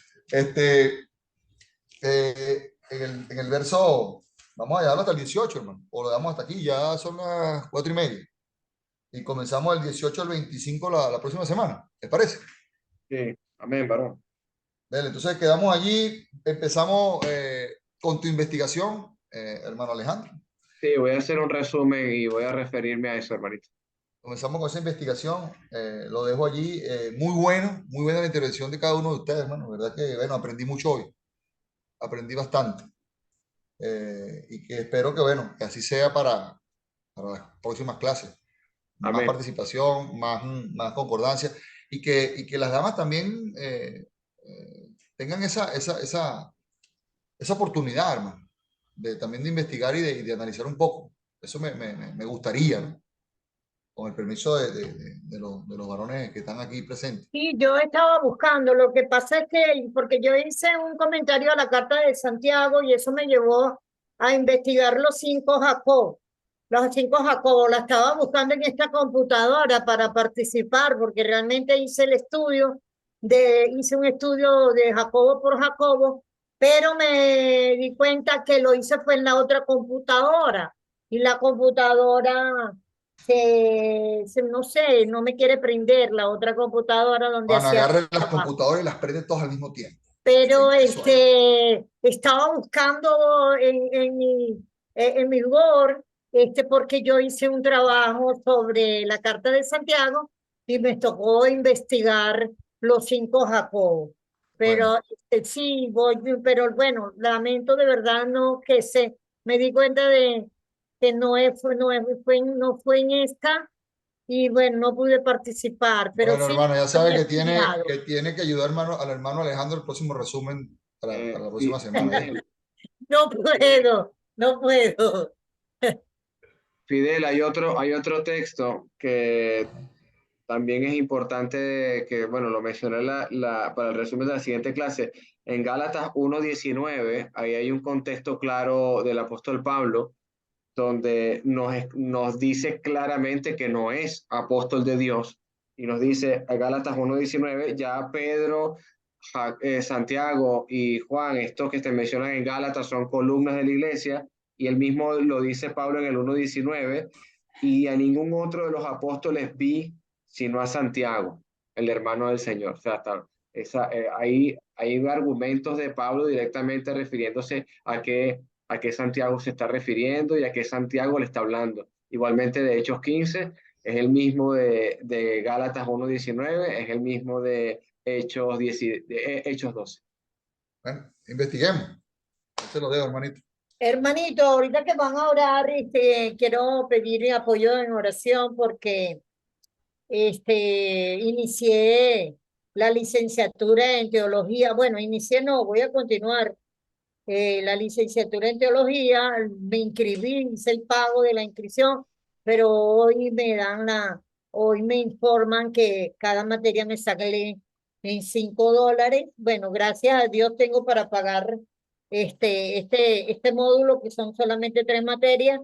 Speaker 2: En el verso, vamos a llevarlo hasta el 18, hermano. O lo damos hasta aquí, ya son las 4:30. Y comenzamos el 18 al 25 la próxima semana. ¿Les parece?
Speaker 1: Sí, amén, varón.
Speaker 2: Dale, entonces quedamos allí. Empezamos con tu investigación, hermano Alejandro.
Speaker 1: Sí, voy a hacer un resumen y voy a referirme a eso, hermanito.
Speaker 2: Comenzamos con esa investigación. Lo dejo allí. Muy buena la intervención de cada uno de ustedes, hermano. Verdad que, bueno, aprendí mucho hoy. Aprendí bastante. Y que espero que, bueno, que así sea para las próximas clases. Más
Speaker 1: Amén.
Speaker 2: participación, más concordancia. Y que las damas también tengan esa oportunidad, hermano, también de investigar y de analizar un poco. Eso me gustaría, ¿no? Con el permiso de los varones que están aquí presentes.
Speaker 3: Sí, yo estaba buscando, lo que pasa es que, porque yo hice un comentario a la carta de Santiago y eso me llevó a investigar los 5 Jacob. Los 5 Jacob, la estaba buscando en esta computadora para participar, porque realmente hice hice un estudio de Jacobo por Jacobo, pero me di cuenta que lo hice fue en la otra computadora, y la computadora no sé, no me quiere prender la otra computadora donde
Speaker 2: Van a
Speaker 3: hacía
Speaker 2: agarrar las
Speaker 3: trabajo.
Speaker 2: computadoras y las prenden todas al mismo tiempo.
Speaker 3: Pero
Speaker 2: Eso es.
Speaker 3: estaba buscando en mi Word, porque yo hice un trabajo sobre la Carta de Santiago y me tocó investigar los 5 Jacob. Pero
Speaker 2: Bueno,
Speaker 3: sí, pero bueno, lamento de verdad no que me di cuenta de que no fue en esta, y bueno, no pude participar, pero
Speaker 2: bueno,
Speaker 3: sí
Speaker 2: hermano, ya sabe
Speaker 3: había
Speaker 2: que tiene
Speaker 3: estudiado.
Speaker 2: que ayudar, hermano, al hermano Alejandro el próximo resumen para la próxima semana.
Speaker 1: Fidel,
Speaker 3: No puedo, no puedo.
Speaker 1: Fidel, hay otro texto que también es importante que, bueno, lo mencioné para el resumen de la siguiente clase. En Gálatas 1:19, ahí hay un contexto claro del apóstol Pablo, donde nos dice claramente que no es apóstol de Dios. Y nos dice, a Gálatas 1:19, ya Pedro, Santiago y Juan, estos que te mencionan en Gálatas, son columnas de la iglesia, y el mismo lo dice Pablo en el 1:19, y a ningún otro de los apóstoles vi sino a Santiago, el hermano del Señor. O sea, hay argumentos de Pablo directamente refiriéndose a qué Santiago se está refiriendo y a qué Santiago le está hablando. Igualmente de Hechos 15, es el mismo de Gálatas 1:19, es el mismo de Hechos 12.
Speaker 2: Bueno, investiguemos. Yo te lo dejo, hermanito.
Speaker 3: Hermanito, ahorita que van a orar, quiero pedir apoyo en oración porque inicié la licenciatura en teología. Bueno, inicié no, voy a continuar la licenciatura en teología. Me inscribí, hice el pago de la inscripción, pero hoy me informan que cada materia me sale en $5. Bueno, gracias a Dios tengo para pagar este módulo, que son solamente 3 materias,